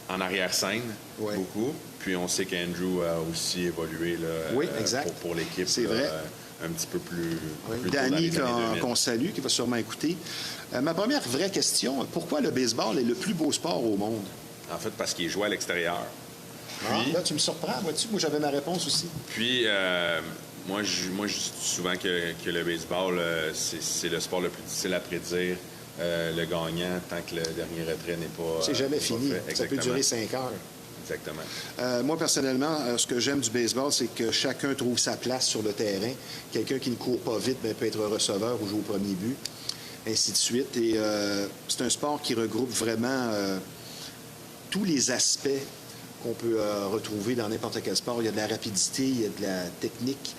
en arrière-scène, Oui. beaucoup. Puis on sait qu'Andrew a aussi évolué là, Oui, exact. pour l'équipe. C'est là, vrai. Un petit peu plus... Oui. plus tôt dans Danny, les années 2000. qu'on salue, qui va sûrement écouter. Ma première vraie question, pourquoi le baseball est le plus beau sport au monde? En fait, parce qu'il est joué à l'extérieur. Puis, Là, tu me surprends, vois-tu? Moi, j'avais ma réponse aussi. puis moi, je dis souvent que le baseball, c'est le sport le plus difficile à prédire. Le gagnant, tant que le dernier retrait n'est pas... C'est jamais pas fini. fait. Ça peut Exactement. durer 5 heures. Exactement. Moi, personnellement, ce que j'aime du baseball, c'est que chacun trouve sa place sur le terrain. Quelqu'un qui ne court pas vite peut être receveur ou jouer au premier but, ainsi de suite. Et c'est un sport qui regroupe vraiment tous les aspects qu'on peut retrouver dans n'importe quel sport. Il y a de la rapidité, il y a de la technique,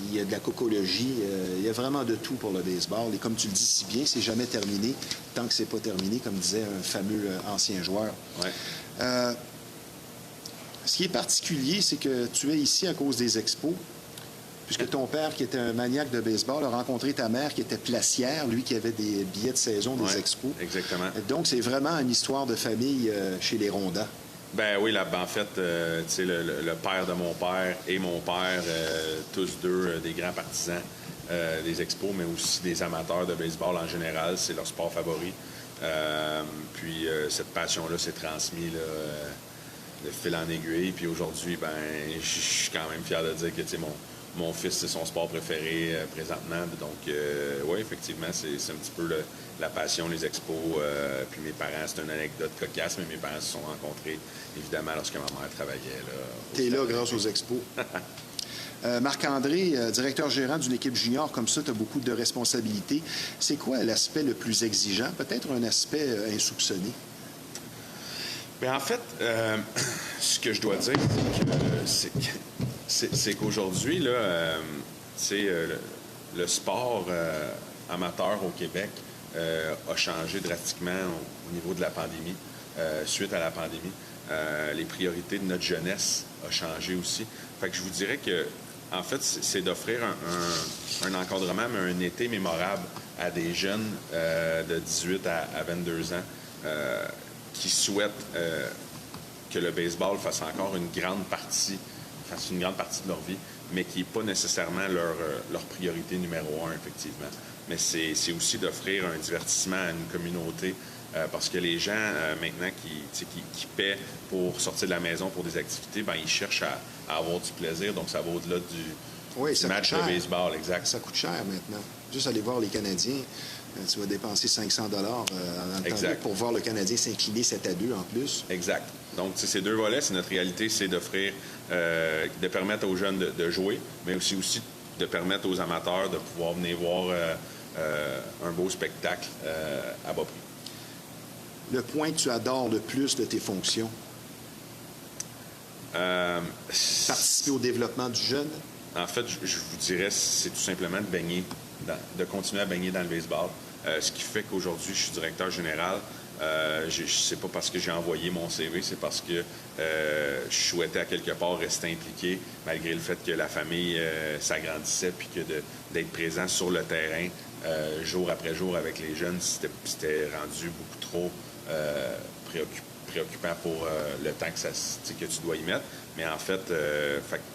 il y a de la cocologie. Il y a vraiment de tout pour le baseball. Et comme tu le dis si bien, c'est jamais terminé tant que c'est pas terminé, comme disait un fameux ancien joueur. Ouais. Ce qui est particulier, c'est que tu es ici à cause des expos, puisque ton père, qui était un maniaque de baseball, a rencontré ta mère, qui était placière, lui qui avait des billets de saison des Ouais, expos. exactement. Donc, c'est vraiment une histoire de famille chez les Ronda. Ben oui, là, en fait, tu sais, le père de mon père et mon père, tous deux des grands partisans des expos, mais aussi des amateurs de baseball en général. C'est leur sport favori. Puis cette passion-là s'est transmise de fil en aiguille. Puis aujourd'hui, ben, je suis quand même fier de dire que, tu sais, mon fils, c'est son sport préféré présentement. Donc, oui, effectivement, c'est un petit peu la passion, les expos. Puis mes parents, c'est une anecdote cocasse, mais mes parents se sont rencontrés, évidemment, lorsque ma mère travaillait là. T'es là grâce aux expos. Marc-André, directeur gérant d'une équipe junior, comme ça, tu as beaucoup de responsabilités. C'est quoi l'aspect le plus exigeant? Peut-être un aspect insoupçonné? Bien, en fait, ce que je dois dire, c'est qu'aujourd'hui, là, le sport amateur au Québec a changé drastiquement au niveau de la pandémie, suite à la pandémie. Les priorités de notre jeunesse ont changé aussi. Fait que je vous dirais que, en fait, c'est d'offrir un encadrement, mais un été mémorable à des jeunes de 18 à 22 ans qui souhaitent que le baseball fasse une grande partie de leur vie, mais qui n'est pas nécessairement leur priorité numéro 1, effectivement. Mais c'est aussi d'offrir un divertissement à une communauté parce que les gens, maintenant, qui paient pour sortir de la maison pour des activités, bien, ils cherchent à avoir du plaisir. Donc, ça va au-delà du match de baseball, exact. Ça coûte cher maintenant. Juste aller voir les Canadiens, tu vas dépenser 500 $ dans le temps pour voir le Canadien s'incliner 7-2 en plus. Exact. Donc, ces deux volets, c'est notre réalité, c'est d'offrir, de permettre aux jeunes de jouer, mais aussi de permettre aux amateurs de pouvoir venir voir un beau spectacle à bas prix. Le point que tu adores le plus de tes fonctions? Participer au développement du jeune? En fait, je vous dirais, c'est tout simplement de continuer à baigner dans le baseball. Ce qui fait qu'aujourd'hui, je suis directeur général. C'est pas parce que j'ai envoyé mon CV, c'est parce que je souhaitais à quelque part rester impliqué, malgré le fait que la famille s'agrandissait, puis que d'être présent sur le terrain jour après jour avec les jeunes, c'était rendu beaucoup trop préoccupant pour le temps que tu dois y mettre. Mais en fait,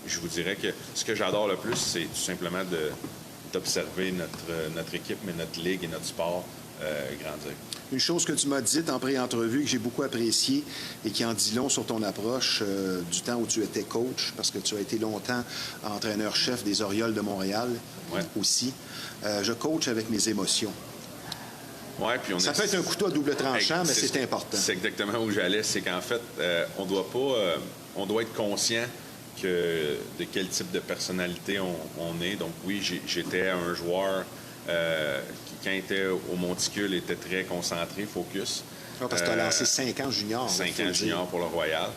je vous dirais que ce que j'adore le plus, c'est tout simplement d'observer notre équipe, mais notre ligue et notre sport grandir. Une chose que tu m'as dite en pré-entrevue que j'ai beaucoup appréciée et qui en dit long sur ton approche du temps où tu étais coach, parce que tu as été longtemps entraîneur-chef des Orioles de Montréal aussi. Je coach avec mes émotions. Ouais, puis ça peut être un couteau à double tranchant, mais c'est important. C'est exactement où j'allais. C'est qu'en fait, on doit être conscient de quel type de personnalité on est. Donc oui, j'étais un joueur qui, quand il était au monticule, était très concentré, focus. Parce que tu as lancé 5 ans junior. 5 ans junior pour le Royal.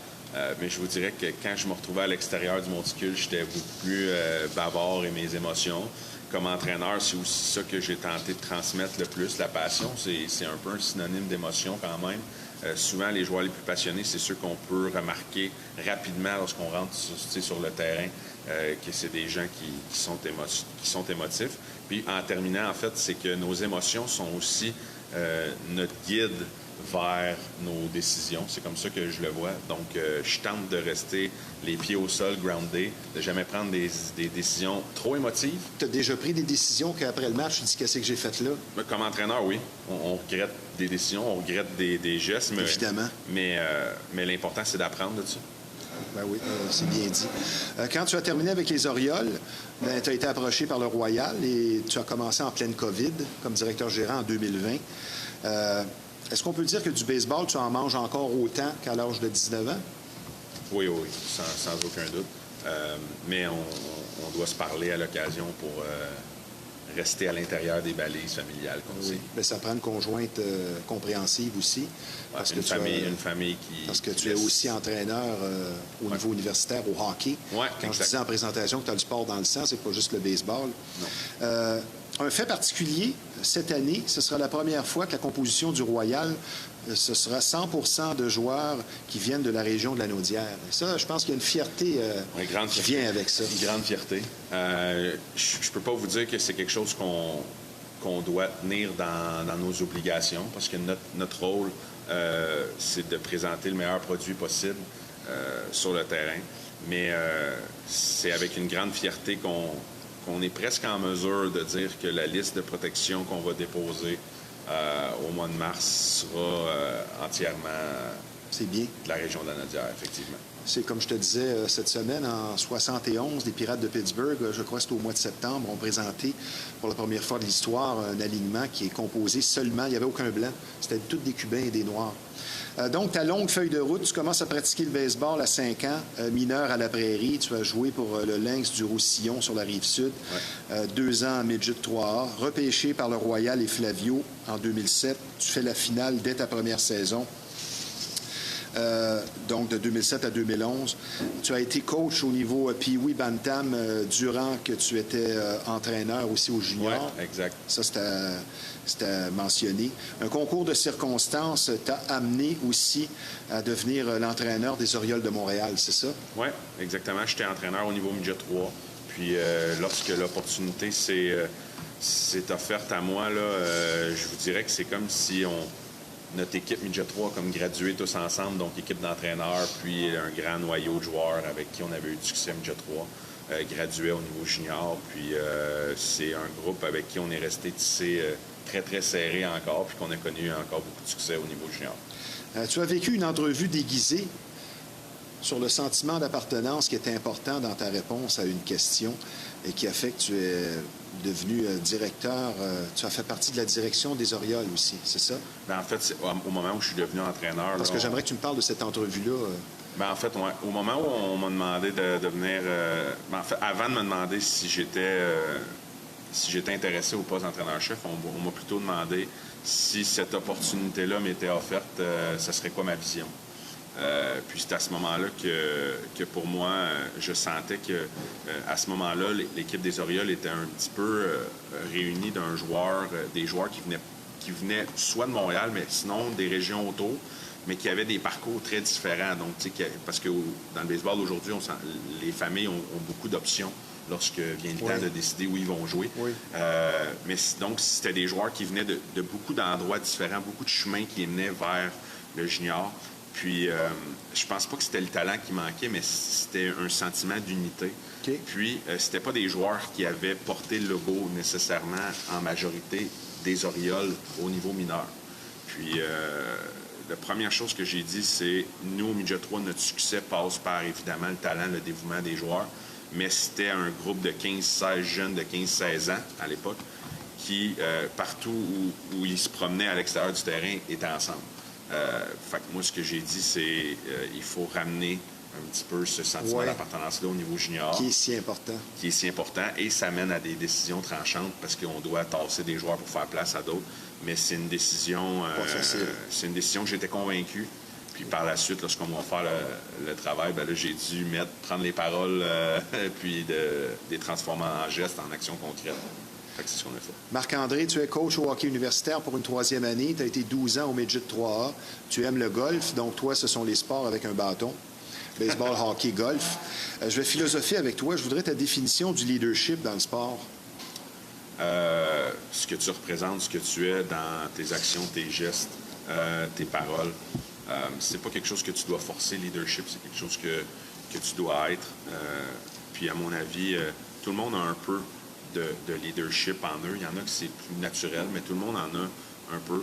Mais je vous dirais que quand je me retrouvais à l'extérieur du monticule, j'étais beaucoup plus bavard et mes émotions. Comme entraîneur, c'est aussi ça que j'ai tenté de transmettre le plus. La passion, c'est un peu un synonyme d'émotion quand même. Souvent, les joueurs les plus passionnés, c'est ceux qu'on peut remarquer rapidement lorsqu'on rentre sur le terrain, que c'est des gens qui sont émotifs. Puis, en terminant, en fait, c'est que nos émotions sont aussi notre guide vers nos décisions. C'est comme ça que je le vois. Donc, je tente de rester les pieds au sol, groundé, de jamais prendre des décisions trop émotives. Tu as déjà pris des décisions qu'après le match, tu dis qu'est-ce que j'ai fait là? Comme entraîneur, oui. On regrette des décisions, on regrette des gestes. Mais, évidemment. Mais l'important, c'est d'apprendre de ça. Ben oui, c'est bien dit. Quand tu as terminé avec les Orioles, tu as été approché par le Royal et tu as commencé en pleine COVID comme directeur gérant en 2020. Est-ce qu'on peut dire que du baseball, tu en manges encore autant qu'à l'âge de 19 ans? Oui, sans aucun doute. Mais on doit se parler à l'occasion pour rester à l'intérieur des balises familiales. Oui, mais ça prend une conjointe compréhensive aussi. Parce une famille qui... Parce que tu es aussi entraîneur au niveau universitaire au hockey. Oui, Quand je disais en présentation que tu as le sport dans le sang, c'est pas juste le baseball. Non. Un fait particulier, cette année, ce sera la première fois que la composition du Royal, ce sera 100% de joueurs qui viennent de la région de la Naudière. Et ça, je pense qu'il y a une fierté qui vient avec ça. Une grande fierté. Je peux pas vous dire que c'est quelque chose qu'on doit tenir dans nos obligations, parce que notre rôle, c'est de présenter le meilleur produit possible sur le terrain. Mais c'est avec une grande fierté qu'on est presque en mesure de dire que la liste de protection qu'on va déposer au mois de mars sera entièrement c'est bien. De la région de la Naudière, effectivement. C'est comme je te disais cette semaine, en 71, les Pirates de Pittsburgh, je crois que c'était au mois de septembre, ont présenté pour la première fois de l'histoire un alignement qui est composé seulement, il n'y avait aucun blanc, c'était tous des Cubains et des Noirs. Donc, ta longue feuille de route, tu commences à pratiquer le baseball à 5 ans, mineur à la Prairie, tu as joué pour le Lynx du Roussillon sur la Rive-Sud, 2 ans en Midget 3A, repêché par le Royal et Flavio en 2007, tu fais la finale dès ta première saison. Donc de 2007 à 2011. Tu as été coach au niveau Pee-wee Bantam durant que tu étais entraîneur aussi au junior. Oui, exact. Ça, c'était mentionné. Un concours de circonstances t'a amené aussi à devenir l'entraîneur des Orioles de Montréal, c'est ça? Oui, exactement. J'étais entraîneur au niveau midget 3. Puis lorsque l'opportunité s'est offerte à moi, là, je vous dirais que c'est comme si notre équipe midget 3 comme gradué tous ensemble, donc équipe d'entraîneurs, puis un grand noyau de joueurs avec qui on avait eu du succès midget 3, graduait au niveau junior. Puis c'est un groupe avec qui on est resté tissé très, très serré encore, puis qu'on a connu encore beaucoup de succès au niveau junior. Tu as vécu une entrevue déguisée sur le sentiment d'appartenance qui était important dans ta réponse à une question et qui a fait que tu es devenu directeur. Tu as fait partie de la direction des Orioles aussi, c'est ça? Bien, en fait, c'est au moment où je suis devenu entraîneur... Parce que j'aimerais que tu me parles de cette entrevue-là. Bien, en fait, ouais, au moment où on m'a demandé de devenir... en fait, avant de me demander si j'étais intéressé au poste d'entraîneur-chef, on m'a plutôt demandé si cette opportunité-là m'était offerte, ce serait quoi ma vision. Puis c'est à ce moment-là que pour moi, je sentais que à ce moment-là, l'équipe des Orioles était un petit peu réunie des joueurs qui venaient soit de Montréal, mais sinon des régions autour, mais qui avaient des parcours très différents. Donc, parce que dans le baseball aujourd'hui, les familles ont beaucoup d'options lorsque vient le temps de décider où ils vont jouer. Oui. Mais donc, c'était des joueurs qui venaient de beaucoup d'endroits différents, beaucoup de chemins qui venaient vers le junior. Puis, je pense pas que c'était le talent qui manquait, mais c'était un sentiment d'unité. Okay. Puis, c'était pas des joueurs qui avaient porté le logo nécessairement en majorité des Orioles au niveau mineur. Puis, la première chose que j'ai dit, c'est nous, au midget 3, notre succès passe par, évidemment, le talent, le dévouement des joueurs, mais c'était un groupe de 15-16 jeunes de 15-16 ans à l'époque qui, partout où ils se promenaient à l'extérieur du terrain, étaient ensemble. Fait que moi, ce que j'ai dit, c'est il faut ramener un petit peu ce sentiment d'appartenance-là au niveau junior. Qui est si important. Qui est si important. Et ça mène à des décisions tranchantes parce qu'on doit tasser des joueurs pour faire place à d'autres. Mais c'est une décision... c'est une décision que j'étais convaincu. Puis par la suite, lorsqu'on va faire le travail, ben là, j'ai dû prendre les paroles puis les transformer en gestes, en actions concrètes. Fait que c'est ce qu'on a fait. Marc-André, tu es coach au hockey universitaire pour une 3e année. Tu as été 12 ans au Midget 3A. Tu aimes le golf. Donc, toi, ce sont les sports avec un bâton. Baseball, hockey, golf. Je vais philosopher avec toi. Je voudrais ta définition du leadership dans le sport. Ce que tu représentes, ce que tu es dans tes actions, tes gestes, tes paroles. C'est pas quelque chose que tu dois forcer, le leadership. C'est quelque chose que tu dois être. Puis, à mon avis, tout le monde a un peu de leadership en eux. Il y en a que c'est plus naturel, mais tout le monde en a un peu.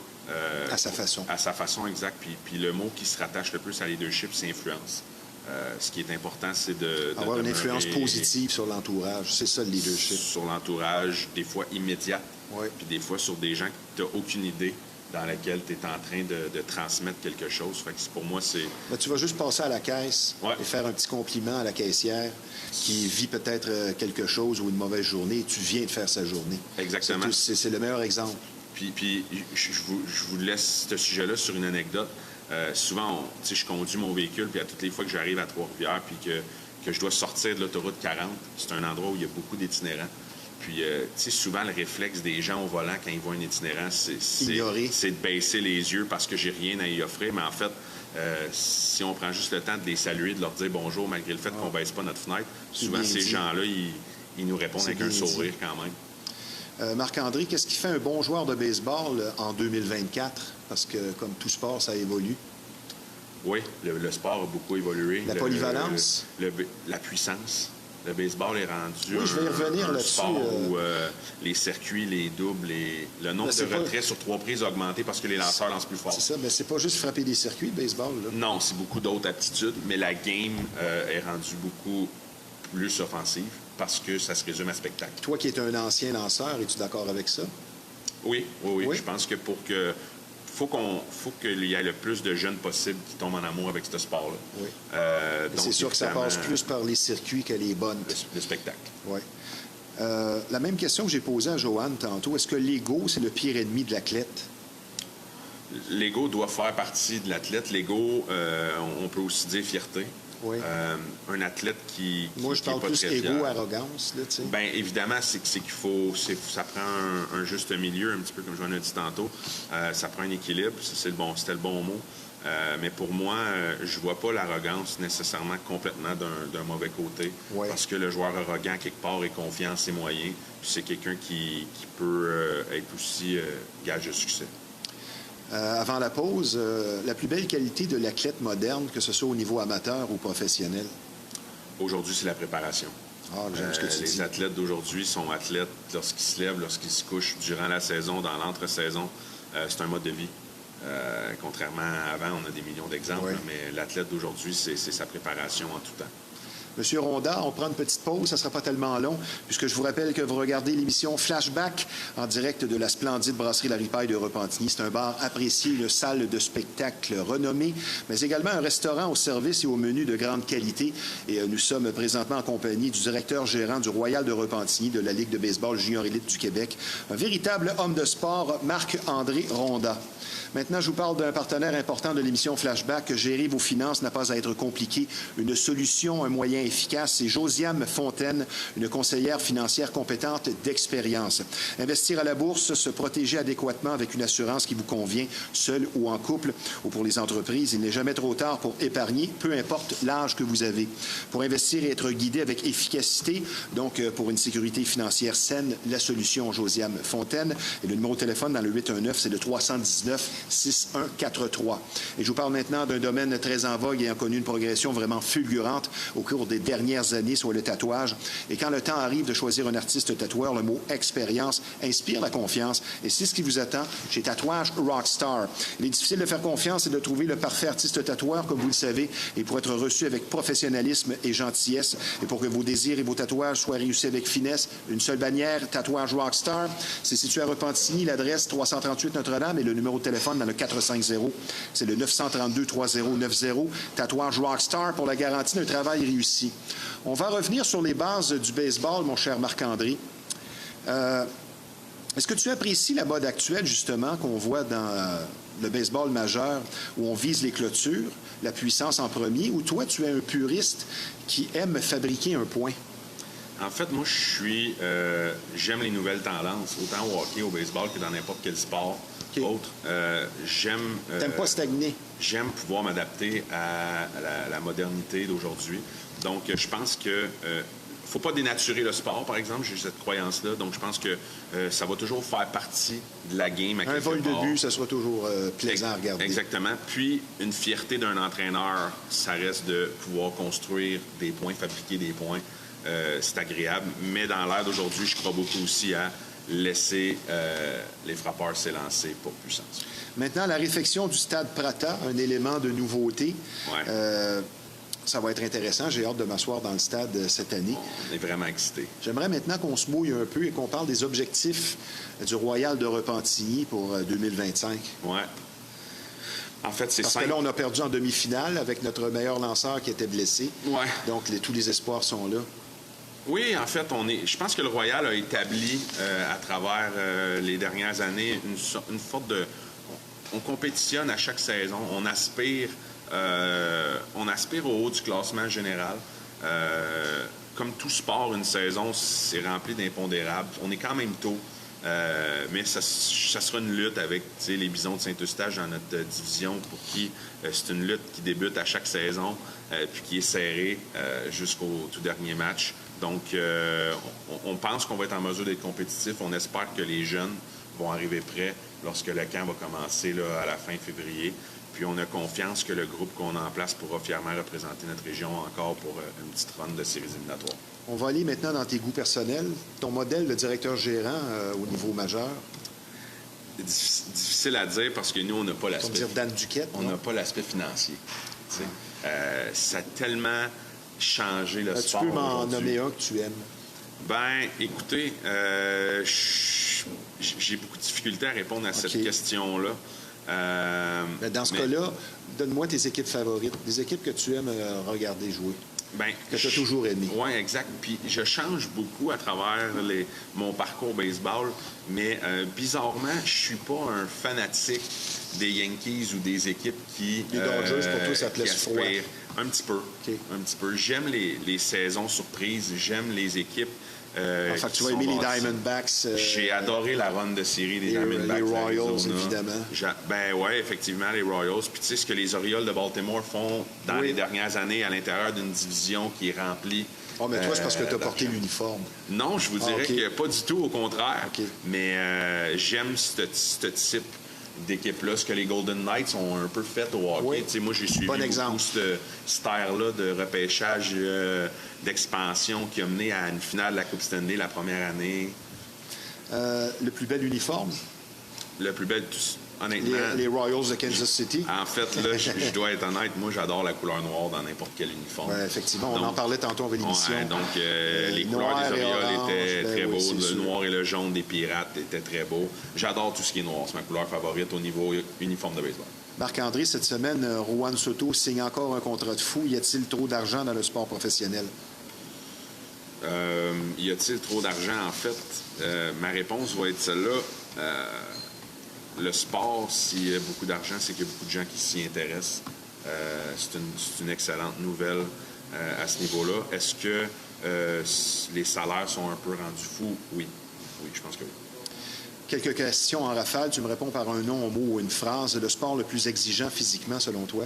À sa façon. À sa façon, exact. Puis le mot qui se rattache le plus à leadership, c'est influence. Ce qui est important, c'est avoir une influence positive sur l'entourage. C'est ça, le leadership. Sur l'entourage, des fois immédiate. Oui. Puis des fois sur des gens que tu n'as aucune idée dans laquelle tu es en train de transmettre quelque chose. Fait que pour moi, c'est... Ben, tu vas juste passer à la caisse et faire un petit compliment à la caissière qui vit peut-être quelque chose ou une mauvaise journée et tu viens de faire sa journée. Exactement. C'est le meilleur exemple. Puis je vous laisse ce sujet-là sur une anecdote. Souvent, je conduis mon véhicule, puis à toutes les fois que j'arrive à Trois-Rivières, puis que je dois sortir de l'autoroute 40, c'est un endroit où il y a beaucoup d'itinérants. Puis, souvent, le réflexe des gens au volant quand ils voient un itinérant, c'est de baisser les yeux parce que j'ai rien à y offrir. Mais en fait, si on prend juste le temps de les saluer, de leur dire bonjour, malgré le fait qu'on ne baisse pas notre fenêtre, souvent, ces gens-là, ils nous répondent avec un sourire quand même. Marc-André, qu'est-ce qui fait un bon joueur de baseball en 2024? Parce que, comme tout sport, ça évolue. Oui, le sport a beaucoup évolué. La polyvalence? La puissance. Le baseball est rendu Oui, je vais y revenir un là-dessus, sport où les circuits, les doubles, le nombre de retraits sur 3 prises a augmenté parce que les lanceurs lancent plus fort. C'est ça, mais c'est pas juste frapper des circuits, le baseball. Là. Non, c'est beaucoup d'autres aptitudes, mais la game est rendue beaucoup plus offensive parce que ça se résume à spectacle. Toi qui es un ancien lanceur, es-tu d'accord avec ça? Oui. Je pense que faut qu'il y ait le plus de jeunes possible qui tombent en amour avec ce sport-là. Oui. Donc, c'est sûr que ça passe plus par les circuits que les bonnes. Le spectacle. Oui. La même question que j'ai posée à Joanne tantôt, est-ce que l'ego, c'est le pire ennemi de l'athlète? L'ego doit faire partie de l'athlète. L'ego, on peut aussi dire fierté. Oui. Un athlète qui Moi, je parle est pas plus très égo, fier. arrogance. Là, bien, évidemment, c'est qu'il faut... ça prend un juste milieu, un petit peu comme je l'en ai dit tantôt. Ça prend un équilibre. C'était le bon mot. Mais pour moi, je vois pas l'arrogance nécessairement complètement d'un mauvais côté. Ouais. Parce que le joueur arrogant, quelque part, est confiant en ses moyens. Puis c'est quelqu'un qui peut être aussi gage de succès. Avant la pause, la plus belle qualité de l'athlète moderne, que ce soit au niveau amateur ou professionnel? Aujourd'hui, c'est la préparation. Ah, j'aime ce que tu dis. Les athlètes d'aujourd'hui sont athlètes lorsqu'ils se lèvent, lorsqu'ils se couchent, durant la saison, dans l'entre-saison. C'est un mode de vie. Contrairement à avant, on a des millions d'exemples, mais l'athlète d'aujourd'hui, c'est sa préparation en tout temps. Monsieur Ronda, on prend une petite pause, ça ne sera pas tellement long, puisque je vous rappelle que vous regardez l'émission Flashback en direct de la splendide brasserie La Ripaille de Repentigny. C'est un bar apprécié, une salle de spectacle renommée, mais également un restaurant au service et au menu de grande qualité. Et nous sommes présentement en compagnie du directeur gérant du Royal de Repentigny de la Ligue de baseball junior élite du Québec, un véritable homme de sport, Marc-André Ronda. Maintenant, je vous parle d'un partenaire important de l'émission Flashback. Gérer vos finances n'a pas à être compliqué. Une solution, un moyen efficace, c'est Josiane Fontaine, une conseillère financière compétente d'expérience. Investir à la bourse, se protéger adéquatement avec une assurance qui vous convient, seul ou en couple, ou pour les entreprises, il n'est jamais trop tard pour épargner, peu importe l'âge que vous avez. Pour investir et être guidé avec efficacité, donc pour une sécurité financière saine, la solution Josiane Fontaine. Et le numéro de téléphone dans le 819, c'est le 319-6143. Et je vous parle maintenant d'un domaine très en vogue et a connu une progression vraiment fulgurante au cours des dernières années, soit le tatouage. Et quand le temps arrive de choisir un artiste tatoueur, le mot expérience inspire la confiance. Et c'est ce qui vous attend chez Tatouage Rockstar. Il est difficile de faire confiance et de trouver le parfait artiste tatoueur, comme vous le savez, et pour être reçu avec professionnalisme et gentillesse, et pour que vos désirs et vos tatouages soient réussis avec finesse, une seule bannière, Tatouage Rockstar. C'est situé à Repentigny, l'adresse 338 Notre-Dame et le numéro de téléphone dans le 450. C'est le 932-3090. Tatouage Rockstar pour la garantie d'un travail réussi. On va revenir sur les bases du baseball, mon cher Marc-André. Est-ce que tu apprécies la mode actuelle, justement, qu'on voit dans le baseball majeur, où on vise les clôtures, la puissance en premier, ou toi, tu es un puriste qui aime fabriquer un point? En fait, moi, j'aime les nouvelles tendances, autant au hockey, au baseball que dans n'importe quel sport autre. T'aimes pas stagner? J'aime pouvoir m'adapter à la modernité d'aujourd'hui. Donc, je pense que faut pas dénaturer le sport, par exemple. J'ai cette croyance-là. Donc, je pense que ça va toujours faire partie de la game. Un vol de but, ça sera toujours plaisant à regarder. Exactement. Puis, une fierté d'un entraîneur, ça reste de pouvoir construire des points, fabriquer des points. C'est agréable. Mais dans l'ère d'aujourd'hui, je crois beaucoup aussi à laisser les frappeurs s'élancer pour puissance. Maintenant, la réfection du stade Prata, un élément de nouveauté. Ouais. Ça va être intéressant. J'ai hâte de m'asseoir dans le stade cette année. On est vraiment excités. J'aimerais maintenant qu'on se mouille un peu et qu'on parle des objectifs du Royal de Repentigny pour 2025. Oui. En fait, c'est Parce simple. que là, on a perdu en demi-finale avec notre meilleur lanceur qui était blessé. Ouais. Donc, tous les espoirs sont là. Oui, en fait, je pense que le Royal a établi à travers les dernières années une sorte de... On compétitionne à chaque saison. On aspire au haut du classement général. Comme tout sport, une saison, c'est rempli d'impondérables. On est quand même tôt. Mais ça sera une lutte avec les Bisons de Saint-Eustache dans notre division pour qui c'est une lutte qui débute à chaque saison puis qui est serrée jusqu'au tout dernier match. Donc, on pense qu'on va être en mesure d'être compétitif. On espère que les jeunes vont arriver prêts lorsque le camp va commencer là, à la fin février. Puis on a confiance que le groupe qu'on a en place pourra fièrement représenter notre région encore pour une petite run de séries éliminatoires. On va aller maintenant dans tes goûts personnels. Ton modèle de directeur gérant au niveau majeur. Difficile à dire parce que nous, on n'a pas l'aspect... Comme dire Dan Duquette, on n'a pas l'aspect financier. Ça a tellement changé le sport. Tu peux m'en aujourd'hui. nommer un que tu aimes? Ben, écoutez, j'ai beaucoup de difficultés à répondre à cette question-là. Dans ce cas-là, donne-moi tes équipes favorites, des équipes que tu aimes regarder jouer, que tu as toujours aimé. Oui, exact. Puis je change beaucoup à travers mon parcours baseball, mais bizarrement, je suis pas un fanatique des Yankees ou des équipes qui... Les Dodgers, pour toi, ça te laisse froid? Un petit peu. Un petit peu. J'aime les saisons surprises, j'aime les équipes. Fait que tu vas aimer les Diamondbacks. J'ai adoré la run de série des Diamondbacks. Les Royals, évidemment. Ben oui, effectivement, les Royals. Puis tu sais ce que les Orioles de Baltimore font dans les dernières années à l'intérieur d'une division qui est remplie. Oh, mais toi, c'est parce que tu as porté l'uniforme. Non, je vous dirais que pas du tout, au contraire. Mais j'aime ce type d'équipe-là, ce que les Golden Knights ont un peu fait au hockey. Oui. Moi, j'ai suivi beaucoup cette ère-là de repêchage d'expansion qui a mené à une finale de la Coupe Stanley la première année. Le plus bel uniforme? Le plus bel, honnêtement... Les Royals de Kansas City? En fait, là, je dois être honnête, moi, j'adore la couleur noire dans n'importe quel uniforme. Ouais, effectivement, on en parlait tantôt avec l'émission. Donc, les couleurs des Orioles étaient très beaux. Le noir et le jaune des Pirates étaient très beaux. J'adore tout ce qui est noir. C'est ma couleur favorite au niveau uniforme de baseball. Marc-André, cette semaine, Juan Soto signe encore un contrat de fou. Y a-t-il trop d'argent dans le sport professionnel? Y a-t-il trop d'argent? En fait, ma réponse va être celle-là. Le sport, s'il y a beaucoup d'argent, c'est qu'il y a beaucoup de gens qui s'y intéressent. C'est une excellente nouvelle à ce niveau-là. Est-ce que les salaires sont un peu rendus fous? Oui. Oui, je pense que oui. Quelques questions en rafale. Tu me réponds par un nom, un mot ou une phrase. Le sport le plus exigeant physiquement, selon toi?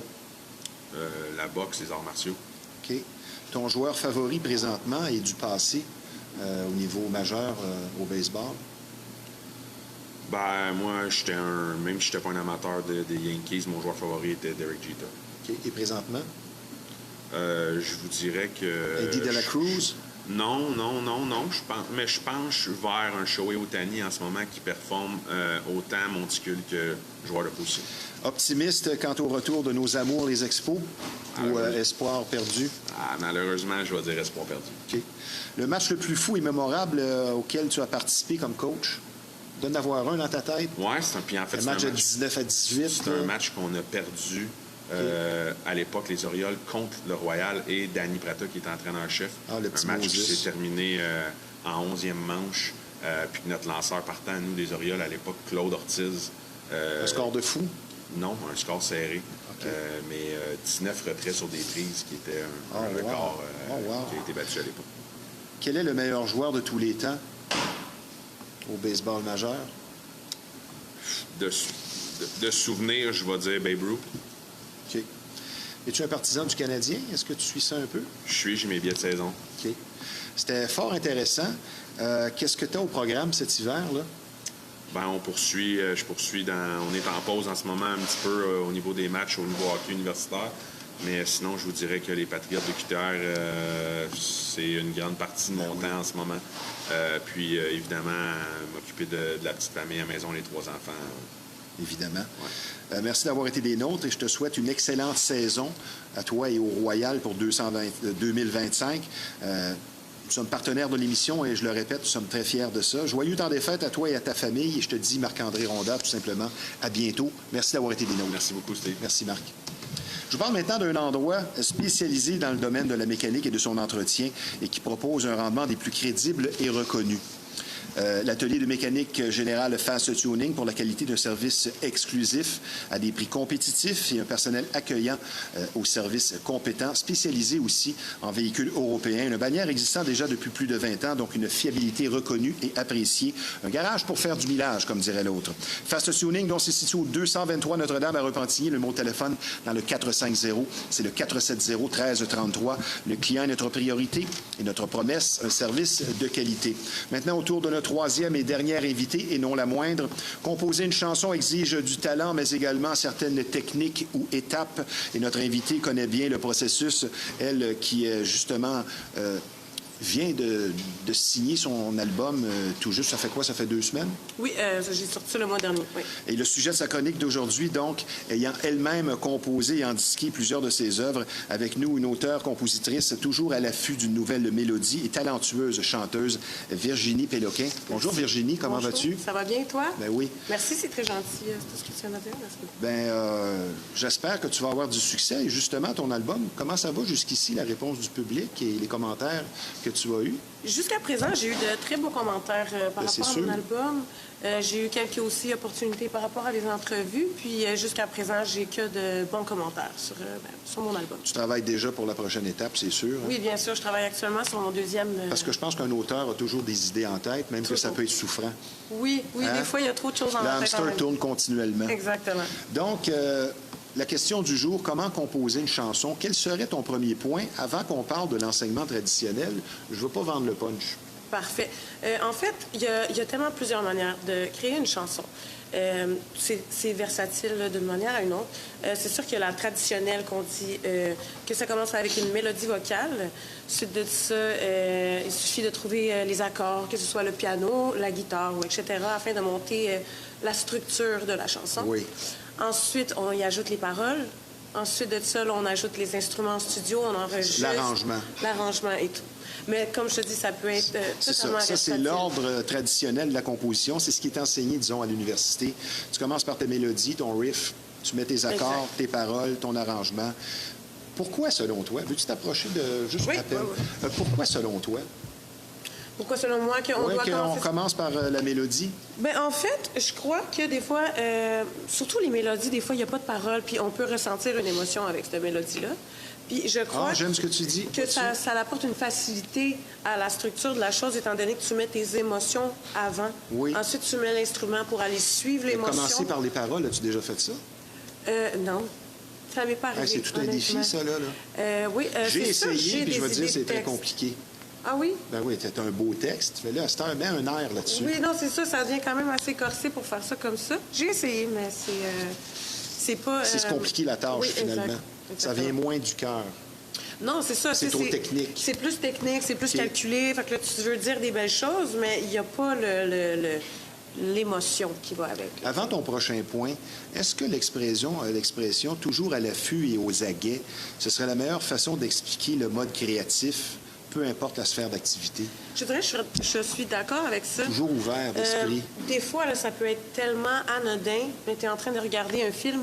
La boxe, les arts martiaux. OK. Ton joueur favori présentement et du passé au niveau majeur au baseball? Ben, moi, même si je n'étais pas un amateur des Yankees, mon joueur favori était Derek Jeter. OK. Et présentement? Je vous dirais que... Eddie De La Cruz? Non. Je penche vers un Shohei Ohtani en ce moment qui performe autant monticule que joueur de position. Optimiste quant au retour de nos amours, les Expos, ou espoir perdu? Malheureusement, je vais dire espoir perdu. OK. Le match le plus fou et mémorable auquel tu as participé comme coach? Donne d'avoir un dans ta tête. Oui, puis en fait, un match de 19 à 18. C'est un match qu'on a perdu à l'époque, les Orioles contre le Royal et Danny Prata, qui est entraîneur-chef. Un match qui s'est terminé en 11e manche. Puis notre lanceur partant, nous, des Orioles, à l'époque, Claude Ortiz. Un score de fou? Non, un score serré. Mais 19 retraits sur des prises, qui était un record qui a été battu à l'époque. Quel est le meilleur joueur de tous les temps au baseball majeur? De souvenirs, je vais dire Babe Ruth. OK. Es-tu un partisan du Canadien? Est-ce que tu suis ça un peu? J'ai mes billets de saison. OK. C'était fort intéressant. Qu'est-ce que tu as au programme cet hiver, là? Ben, on poursuit. On est en pause en ce moment un petit peu au niveau des matchs, au niveau hockey universitaire. Mais sinon, je vous dirais que les Patriotes de QTR, c'est une grande partie de mon temps en ce moment. Puis, évidemment, m'occuper de la petite famille à la maison, les 3 enfants. Évidemment. Ouais. Merci d'avoir été des nôtres et je te souhaite une excellente saison à toi et au Royal pour 2025. Nous sommes partenaires de l'émission et je le répète, nous sommes très fiers de ça. Joyeux temps des fêtes à toi et à ta famille. Et je te dis, Marc-André Rondat, tout simplement, à bientôt. Merci d'avoir été des nôtres. Merci beaucoup, Steve. Merci, Marc. Je vous parle maintenant d'un endroit spécialisé dans le domaine de la mécanique et de son entretien et qui propose un rendement des plus crédibles et reconnus. L'atelier de mécanique générale Fast Tuning pour la qualité d'un service exclusif à des prix compétitifs et un personnel accueillant au service compétent, spécialisé aussi en véhicules européens. Une bannière existant déjà depuis plus de 20 ans, donc une fiabilité reconnue et appréciée. Un garage pour faire du millage, comme dirait l'autre. Fast Tuning, dont c'est situé au 223 Notre-Dame à Repentigny. Le mot de téléphone dans le 450, c'est le 470-1333. Le client est notre priorité et notre promesse, un service de qualité. Maintenant, autour de notre troisième et dernière invitée, et non la moindre. Composer une chanson exige du talent, mais également certaines techniques ou étapes. Et notre invitée connaît bien le processus, elle qui justement vient de signer son album tout juste. Ça fait quoi? Ça fait 2 semaines? Oui, j'ai sorti ça le mois dernier. Oui. Et le sujet de sa chronique d'aujourd'hui, donc, ayant elle-même composé et endisqué plusieurs de ses œuvres, avec nous, une auteure-compositrice toujours à l'affût d'une nouvelle mélodie et talentueuse chanteuse, Virginie Péloquin. Bonjour Virginie, comment vas-tu? Ça va bien, toi? Ben oui. Merci, c'est très gentil. C'est tout ce que tu viens de dire. J'espère que tu vas avoir du succès. Et justement, ton album, comment ça va jusqu'ici, la réponse du public et les commentaires que tu as eus? Jusqu'à présent, j'ai eu de très beaux commentaires par rapport à mon album. J'ai eu quelques aussi opportunités par rapport à des entrevues. Puis jusqu'à présent, j'ai que de bons commentaires sur mon album. Tu travailles déjà pour la prochaine étape, c'est sûr? Hein? Oui, bien sûr. Je travaille actuellement sur mon deuxième... Parce que je pense qu'un auteur a toujours des idées en tête, même que ça peut être souffrant. Oui, hein? Des fois, il y a trop de choses en tête. L'hamster tourne continuellement. Exactement. Donc, la question du jour, comment composer une chanson? Quel serait ton premier point avant qu'on parle de l'enseignement traditionnel? Je ne veux pas vendre le punch. Parfait. En fait, il y a tellement plusieurs manières de créer une chanson. C'est versatile d'une manière à une autre. C'est sûr qu'il y a la traditionnelle qu'on dit que ça commence avec une mélodie vocale. Suite de ça, il suffit de trouver les accords, que ce soit le piano, la guitare, ou etc., afin de monter la structure de la chanson. Oui. Ensuite, on y ajoute les paroles. Ensuite de ça, là, on ajoute les instruments en studio, on enregistre. L'arrangement. L'arrangement et tout. Mais comme je te dis, ça peut être totalement ça, c'est versatile. l'ordre traditionnel de la composition. C'est ce qui est enseigné, disons, à l'université. Tu commences par tes mélodies, ton riff, tu mets tes accords, exact. Tes paroles, ton arrangement. Pourquoi, selon toi? Veux-tu t'approcher de... Juste oui, rappel. Oui. Pourquoi, selon toi? Pourquoi, selon moi, qu'on commence par la mélodie? Bien, en fait, je crois que des fois, surtout les mélodies, des fois, il n'y a pas de paroles, puis on peut ressentir une émotion avec cette mélodie-là. Puis je crois j'aime ce que tu dis. Que ça apporte une facilité à la structure de la chose, étant donné que tu mets tes émotions avant. Oui. Ensuite, tu mets l'instrument pour aller suivre l'émotion. Commencer par les paroles, as-tu déjà fait ça? Non. Ça m'est pas arrivé. C'est tout un défi, ça, là. Oui, j'ai essayé, puis je veux dire, c'est très compliqué. Ah oui? Ben oui, c'est un beau texte. Mais là, c'est un air là-dessus. Oui, non, c'est ça devient quand même assez corsé pour faire ça comme ça. J'ai essayé, mais c'est pas... C'est se compliquer la tâche, finalement. Exact. Ça vient moins du cœur. Non, c'est ça. C'est trop technique. C'est plus technique, c'est plus calculé. Fait que là, tu veux dire des belles choses, mais il n'y a pas l'émotion qui va avec. Avant ton prochain point, est-ce que l'expression toujours à l'affût et aux aguets, ce serait la meilleure façon d'expliquer le mode créatif, peu importe la sphère d'activité? Je dirais que je suis d'accord avec ça. Toujours ouvert d'esprit. Des fois, là, ça peut être tellement anodin, mais tu es en train de regarder un film,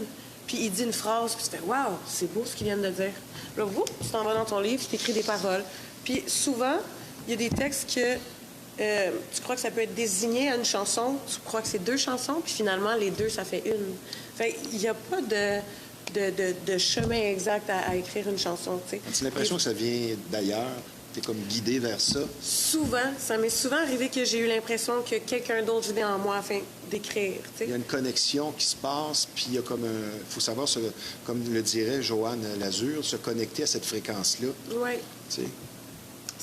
puis il dit une phrase, puis tu fais « Wow, c'est beau ce qu'il vient de dire ». Là, tu t'en vas dans ton livre, tu écris des paroles. Puis souvent, il y a des textes que tu crois que ça peut être désigné à une chanson, tu crois que c'est 2 chansons, puis finalement, les 2, ça fait une. Fait il n'y a pas de chemin exact à écrire une chanson. As-tu l'impression que ça vient d'ailleurs? Tu es comme guidé vers ça? Souvent. Ça m'est souvent arrivé que j'ai eu l'impression que quelqu'un d'autre venait en moi afin d'écrire. Il y a une connexion qui se passe, puis il y a comme un... Il faut savoir, comme le dirait Joanne Lazur, se connecter à cette fréquence-là. Oui. Tu sais.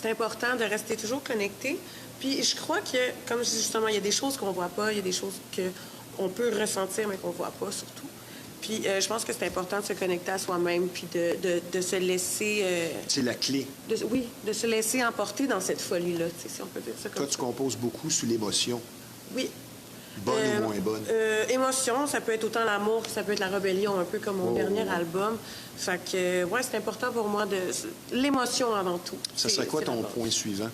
C'est important de rester toujours connecté. Puis je crois que, comme je dis justement, il y a des choses qu'on voit pas, il y a des choses qu'on peut ressentir, mais qu'on voit pas surtout. Puis je pense que c'est important de se connecter à soi-même, puis de se laisser... c'est la clé. De se laisser emporter dans cette folie-là, si on peut dire ça comme Toi, tu composes beaucoup sous l'émotion. Oui. Bonne ou moins bonne? Émotion, ça peut être autant l'amour que ça peut être la rébellion, un peu comme mon dernier album. Fait que, ouais, c'est important pour moi de... L'émotion avant tout. Ça serait quoi ton point suivant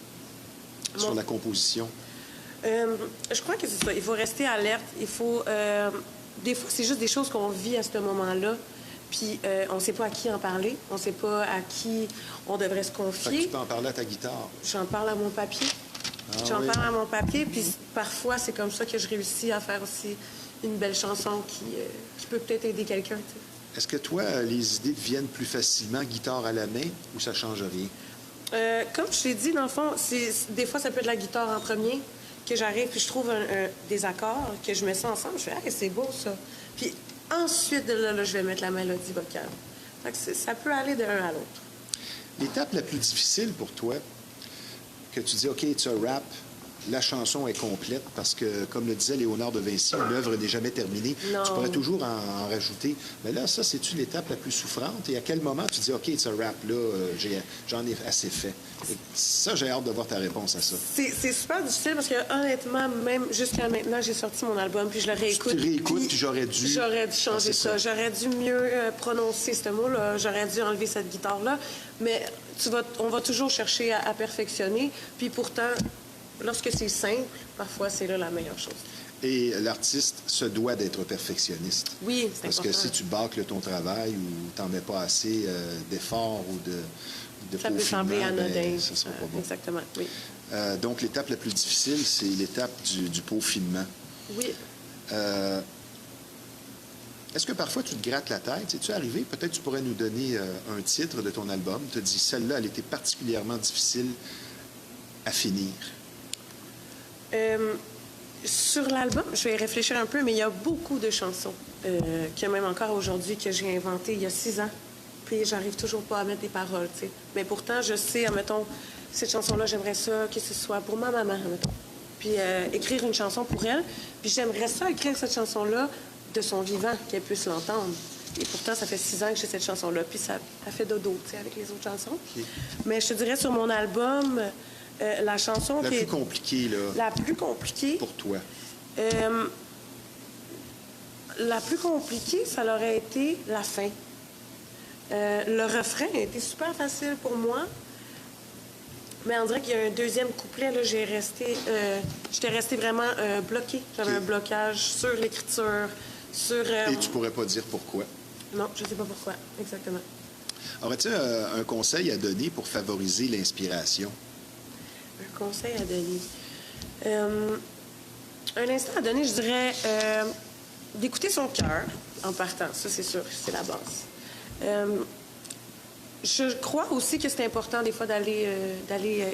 sur la composition? Je crois que c'est ça. Il faut rester alerte. Il faut... Des fois, c'est juste des choses qu'on vit à ce moment-là. Puis on ne sait pas à qui en parler. On ne sait pas à qui on devrait se confier. Fait que tu peux en parler à ta guitare. J'en parle à mon papier. Parle à mon papier. Puis parfois, c'est comme ça que je réussis à faire aussi une belle chanson qui peut peut-être aider quelqu'un. Est-ce que toi, les idées te viennent plus facilement guitare à la main ou ça ne change rien? Comme je t'ai dit, dans le fond, des fois, ça peut être la guitare en premier, que j'arrive, puis je trouve des accords, que je mets ça ensemble. Je fais « Ah, c'est beau, ça! » Puis ensuite, de là, je vais mettre la mélodie vocale. Fait que ça peut aller de l'un à l'autre. L'étape la plus difficile pour toi, que tu dis « OK, tu as rap, la chanson est complète parce que, comme le disait Léonard de Vinci, une œuvre n'est jamais terminée. Non. Tu pourrais toujours en rajouter. Mais là, ça, c'est-tu l'étape la plus souffrante? Et à quel moment tu dis, OK, it's a rap, là, j'en ai assez fait? Et ça, j'ai hâte de voir ta réponse à ça. C'est super difficile parce que, honnêtement, même jusqu'à maintenant, j'ai sorti mon album, puis je le réécoute. Tu réécoutes, puis j'aurais dû... J'aurais dû changer Ah, c'est ça. J'aurais dû mieux prononcer ce mot-là. J'aurais dû enlever cette guitare-là. Mais on va toujours chercher à perfectionner. Puis pourtant, lorsque c'est simple, parfois, c'est là la meilleure chose. Et l'artiste se doit d'être perfectionniste. Oui, c'est Parce important. que si tu bâcles ton travail ou t'en mets pas assez d'efforts ou de Ça peut peaufinement, sembler anodin. ça sera pas bon. Exactement, oui. Donc, l'étape la plus difficile, c'est l'étape du peaufinement. Oui. Est-ce que parfois tu te grattes la tête? Es-tu arrivé? Peut-être tu pourrais nous donner un titre de ton album. Tu te dis, celle-là, elle était particulièrement difficile à finir. Sur l'album, je vais y réfléchir un peu, mais il y a beaucoup de chansons que même encore aujourd'hui, que j'ai inventées il y a 6 ans. Puis j'arrive toujours pas à mettre des paroles, tu sais. Mais pourtant, je sais, admettons, cette chanson-là, j'aimerais ça que ce soit pour ma maman, admettons. Puis écrire une chanson pour elle. Puis j'aimerais ça écrire cette chanson-là de son vivant, qu'elle puisse l'entendre. Et pourtant, ça fait 6 ans que j'ai cette chanson-là. Puis ça a fait dodo, tu sais, avec les autres chansons. Okay. Mais je te dirais, sur mon album, la chanson La qui plus est... compliquée, là, La plus compliquée... pour toi. La plus compliquée, ça aurait été la fin. Le refrain a été super facile pour moi. Mais on dirait qu'il y a un deuxième couplet, là, j'étais restée vraiment bloquée. J'avais Okay. un blocage sur l'écriture, sur... Et tu pourrais pas dire pourquoi. Non, je sais pas pourquoi, exactement. Aurais-tu un conseil à donner pour favoriser l'inspiration? Un conseil à donner. Un instant à donner, je dirais d'écouter son cœur en partant. Ça, c'est sûr, c'est la base. Je crois aussi que c'est important des fois d'aller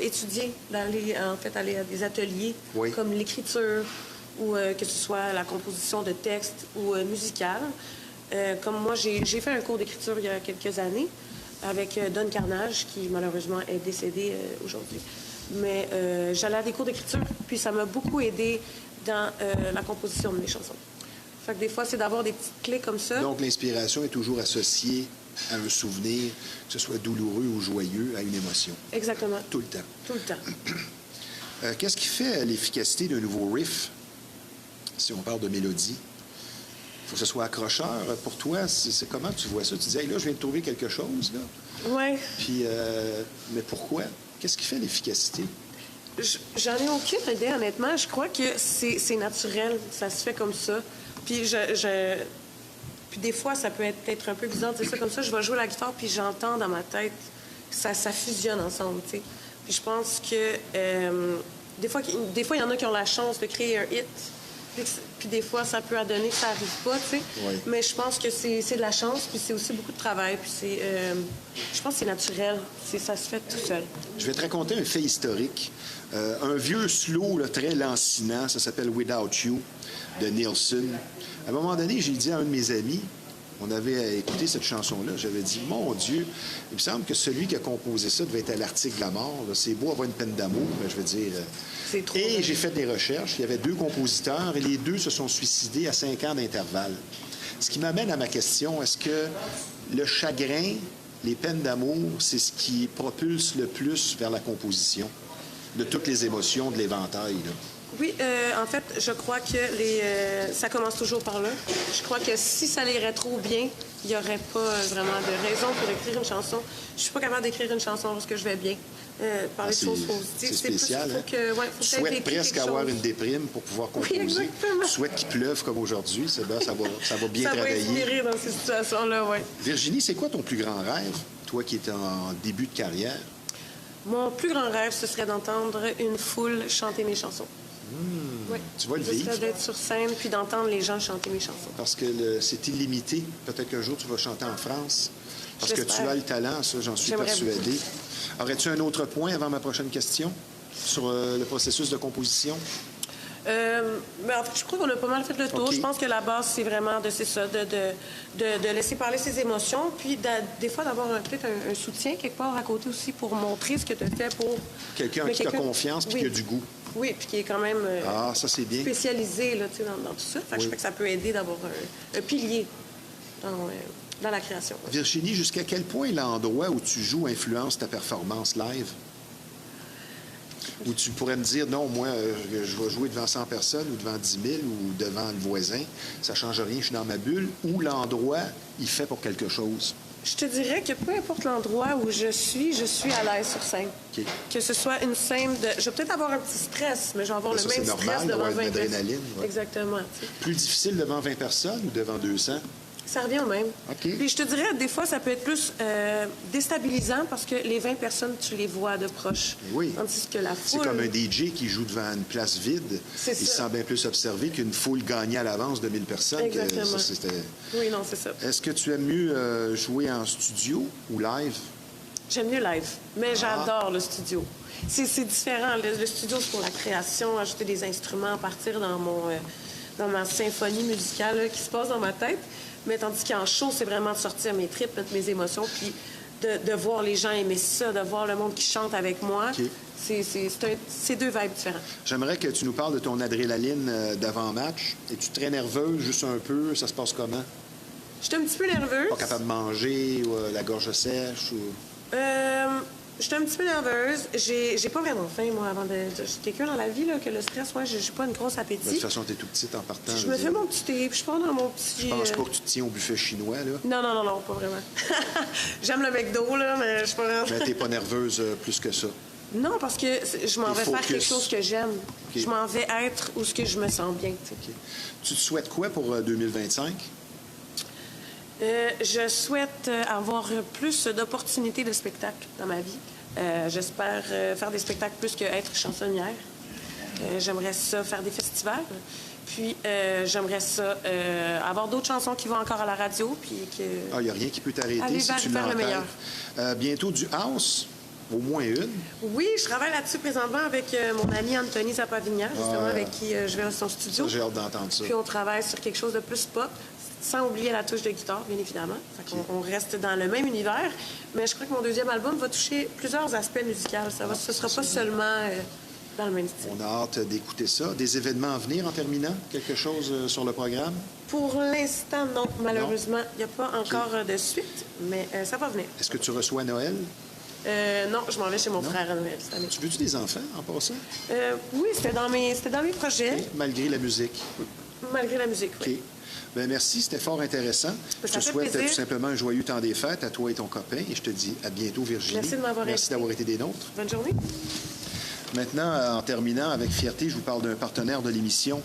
étudier, d'aller aller à des ateliers Oui. comme l'écriture ou que ce soit la composition de textes ou musicale. Comme moi, j'ai fait un cours d'écriture il y a quelques années avec Don Carnage, qui malheureusement est décédé aujourd'hui. Mais j'allais à des cours d'écriture, puis ça m'a beaucoup aidé dans la composition de mes chansons. Fait que des fois, c'est d'avoir des petites clés comme ça. Donc, l'inspiration est toujours associée à un souvenir, que ce soit douloureux ou joyeux, à une émotion. Exactement. Tout le temps. Tout le temps. Qu'est-ce qui fait l'efficacité d'un nouveau riff, si on parle de mélodie? Il faut que ce soit accrocheur. Pour toi, c'est comment tu vois ça? Tu dis, hey, là, je viens de trouver quelque chose, là. Oui. Puis, mais pourquoi? Qu'est-ce qui fait l'efficacité? J'en ai aucune idée, honnêtement. Je crois que c'est naturel. Ça se fait comme ça. Puis, puis des fois, ça peut être peut-être un peu bizarre de dire ça comme ça. Je vais jouer la guitare, puis j'entends dans ma tête que ça fusionne ensemble, tu sais. Puis je pense que des fois, il y en a qui ont la chance de créer un hit. Puis des fois, ça peut adonner que ça n'arrive pas, tu sais. Oui. Mais je pense que c'est de la chance, puis c'est aussi beaucoup de travail. Puis je pense que c'est naturel. Ça se fait tout seul. Je vais te raconter un fait historique. Un vieux slow là, très lancinant, ça s'appelle Without You, de Nielsen. À un moment donné, j'ai dit à un de mes amis, on avait écouté cette chanson-là, j'avais dit, mon Dieu, il me semble que celui qui a composé ça devait être à l'article de la mort. Là. C'est beau avoir une peine d'amour, mais je veux dire... C'est trop Et vrai. j'ai fait des recherches. Il y avait 2 compositeurs et les 2 se sont suicidés à 5 ans d'intervalle. Ce qui m'amène à ma question, est-ce que le chagrin, les peines d'amour, c'est ce qui propulse le plus vers la composition de toutes les émotions de l'éventail, là? Oui, en fait, je crois que ça commence toujours par là. Je crois que si ça irait trop bien, il n'y aurait pas vraiment de raison pour écrire une chanson. Je suis pas capable d'écrire une chanson lorsque je vais bien. Parler de choses positives. C'est spécial, faut que, ouais, faut Tu que t'aies souhaites vécu presque quelque avoir chose. une déprime pour pouvoir composer. exactement. Tu souhaites qu'il pleuve comme aujourd'hui. C'est bien, ça va bien Ça va travailler. inspirer dans ces situations-là, oui. Virginie, c'est quoi ton plus grand rêve, toi qui es en début de carrière? Mon plus grand rêve, ce serait d'entendre une foule chanter mes chansons. Oui. Tu vas le Ce vivre. serait d'être sur scène puis d'entendre les gens chanter mes chansons. Parce que c'est illimité. Peut-être qu'un jour, tu vas chanter en France. Parce que tu J'espère. as le talent, ça, j'en suis J'aimerais persuadé. Aurais-tu un autre point avant ma prochaine question sur le processus de composition? Mais en fait, je crois qu'on a pas mal fait le tour. OK. Je pense que la base, c'est vraiment de laisser parler ses émotions, puis des fois d'avoir peut-être un soutien quelque part à côté aussi pour montrer ce que tu as fait pour... Quelqu'un Mais qui t'a confiance puis Oui. qui a du goût. Oui, puis qui est quand même Ah, ça, c'est bien. spécialisé là, tu sais, dans tout ça. Fait que je crois que ça peut aider d'avoir un pilier dans la création. Virginie, jusqu'à quel point l'endroit où tu joues influence ta performance live? Où tu pourrais me dire, non, moi, je vais jouer devant 100 personnes ou devant 10 000 ou devant le voisin, ça ne change rien, je suis dans ma bulle, ou l'endroit, il fait pour quelque chose? Je te dirais que peu importe l'endroit où je suis à l'aise sur scène. OK. Que ce soit une scène de... Je vais peut-être avoir un petit stress, mais je vais avoir Ben, le ça, même c'est stress normal devant d'avoir 20 une adrénaline, ouais. Exactement. Tu sais. Plus difficile devant 20 personnes ou devant 200? Ça revient au même. OK. Puis je te dirais, des fois, ça peut être plus déstabilisant parce que les 20 personnes, tu les vois de proche. Oui. Tandis que la C'est foule... comme un DJ qui joue devant une place vide. C'est Il se ça. sent bien plus observé qu'une foule gagnée à l'avance de 1000 personnes. Exactement. Ça, c'était... Oui, non, c'est ça. Est-ce que tu aimes mieux jouer en studio ou live? J'aime mieux live, mais Ah. j'adore le studio. C'est différent. Le studio, c'est pour la création, ajouter des instruments, partir dans ma symphonie musicale là, qui se passe dans ma tête. Mais tandis qu'en show, c'est vraiment de sortir mes tripes, mettre mes émotions, puis de voir les gens aimer ça, de voir le monde qui chante avec moi. OK. C'est deux vibes différentes. J'aimerais que tu nous parles de ton adrénaline d'avant-match. Es-tu très nerveuse, juste un peu? Ça se passe comment? J'étais un petit peu nerveuse. Pas capable de manger, ou la gorge sèche? Ou... J'étais un petit peu nerveuse. J'ai pas vraiment faim, moi, avant de... Je suis quelqu'un dans la vie, là, que le stress, moi, j'ai pas une grosse De appétit. toute façon, tu es tout petite en partant. Je me fais mon petit thé, puis je pars dans mon petit... Je pense pas que tu te tiens au buffet chinois, là. Non, pas vraiment. J'aime le McDo, là, mais je suis pas vraiment... Mais t'es pas nerveuse plus que ça. Non, parce que je m'en T'es vais faire focus. quelque chose que j'aime. OK. Je m'en vais être où ce que je me sens bien, tu sais. OK. Tu te souhaites quoi pour 2025? Je souhaite avoir plus d'opportunités de spectacle dans ma vie. J'espère faire des spectacles plus qu'être chansonnière. J'aimerais ça faire des festivals. Puis j'aimerais ça avoir d'autres chansons qui vont encore à la radio. Puis que... Ah, il n'y a rien qui peut t'arrêter Aller si vers- tu vers le l'entends. meilleur. Bientôt du house, au moins une. Oui, je travaille là-dessus présentement avec mon ami Anthony Zapavignan, justement, Ah. avec qui je vais dans son studio. Ça, j'ai hâte d'entendre ça. Puis on travaille sur quelque chose de plus pop, sans oublier la touche de guitare, bien évidemment. Fait qu'on- on reste dans le même univers, mais je crois que mon deuxième album va toucher plusieurs aspects musicaux. Ce ne sera pas seulement dans le même style. On a hâte d'écouter ça. Des événements à venir en terminant? Quelque chose sur le programme? Pour l'instant, non. Malheureusement, il n'y a pas encore de suite, mais ça va venir. Est-ce que tu reçois Noël? Non, je m'en vais chez mon frère à Noël cette année. Tu veux-tu des enfants en passant? Oui, c'était dans mes projets, OK. Malgré la musique. malgré la musique. OK. Oui. Bien, merci, c'était fort intéressant. Je Ça te fait souhaite plaisir. tout simplement un joyeux temps des fêtes à toi et ton copain. Et je te dis à bientôt, Virginie. Merci de m'avoir Merci invité. d'avoir été des nôtres. Bonne journée. Maintenant, en terminant, avec fierté, je vous parle d'un partenaire de l'émission.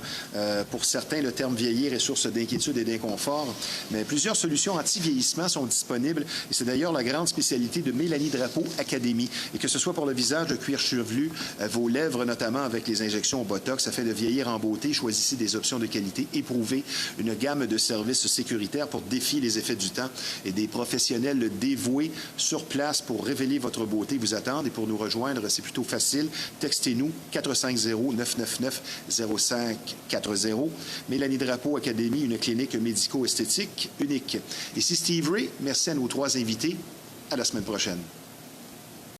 Pour certains, le terme vieillir est source d'inquiétude et d'inconfort, mais plusieurs solutions anti-vieillissement sont disponibles et c'est d'ailleurs la grande spécialité de Mélanie Drapeau Académie. Et que ce soit pour le visage, le cuir chevelu, vos lèvres notamment avec les injections au Botox, afin de vieillir en beauté, choisissez des options de qualité éprouvées, une gamme de services sécuritaires pour défier les effets du temps et des professionnels dévoués sur place pour révéler votre beauté vous attendent. Et pour nous rejoindre, c'est plutôt facile. Textez-nous 450-999-0540. Mélanie Drapeau Académie, une clinique médico-esthétique unique. Ici Steve Ray. Merci à nos trois invités. À la semaine prochaine.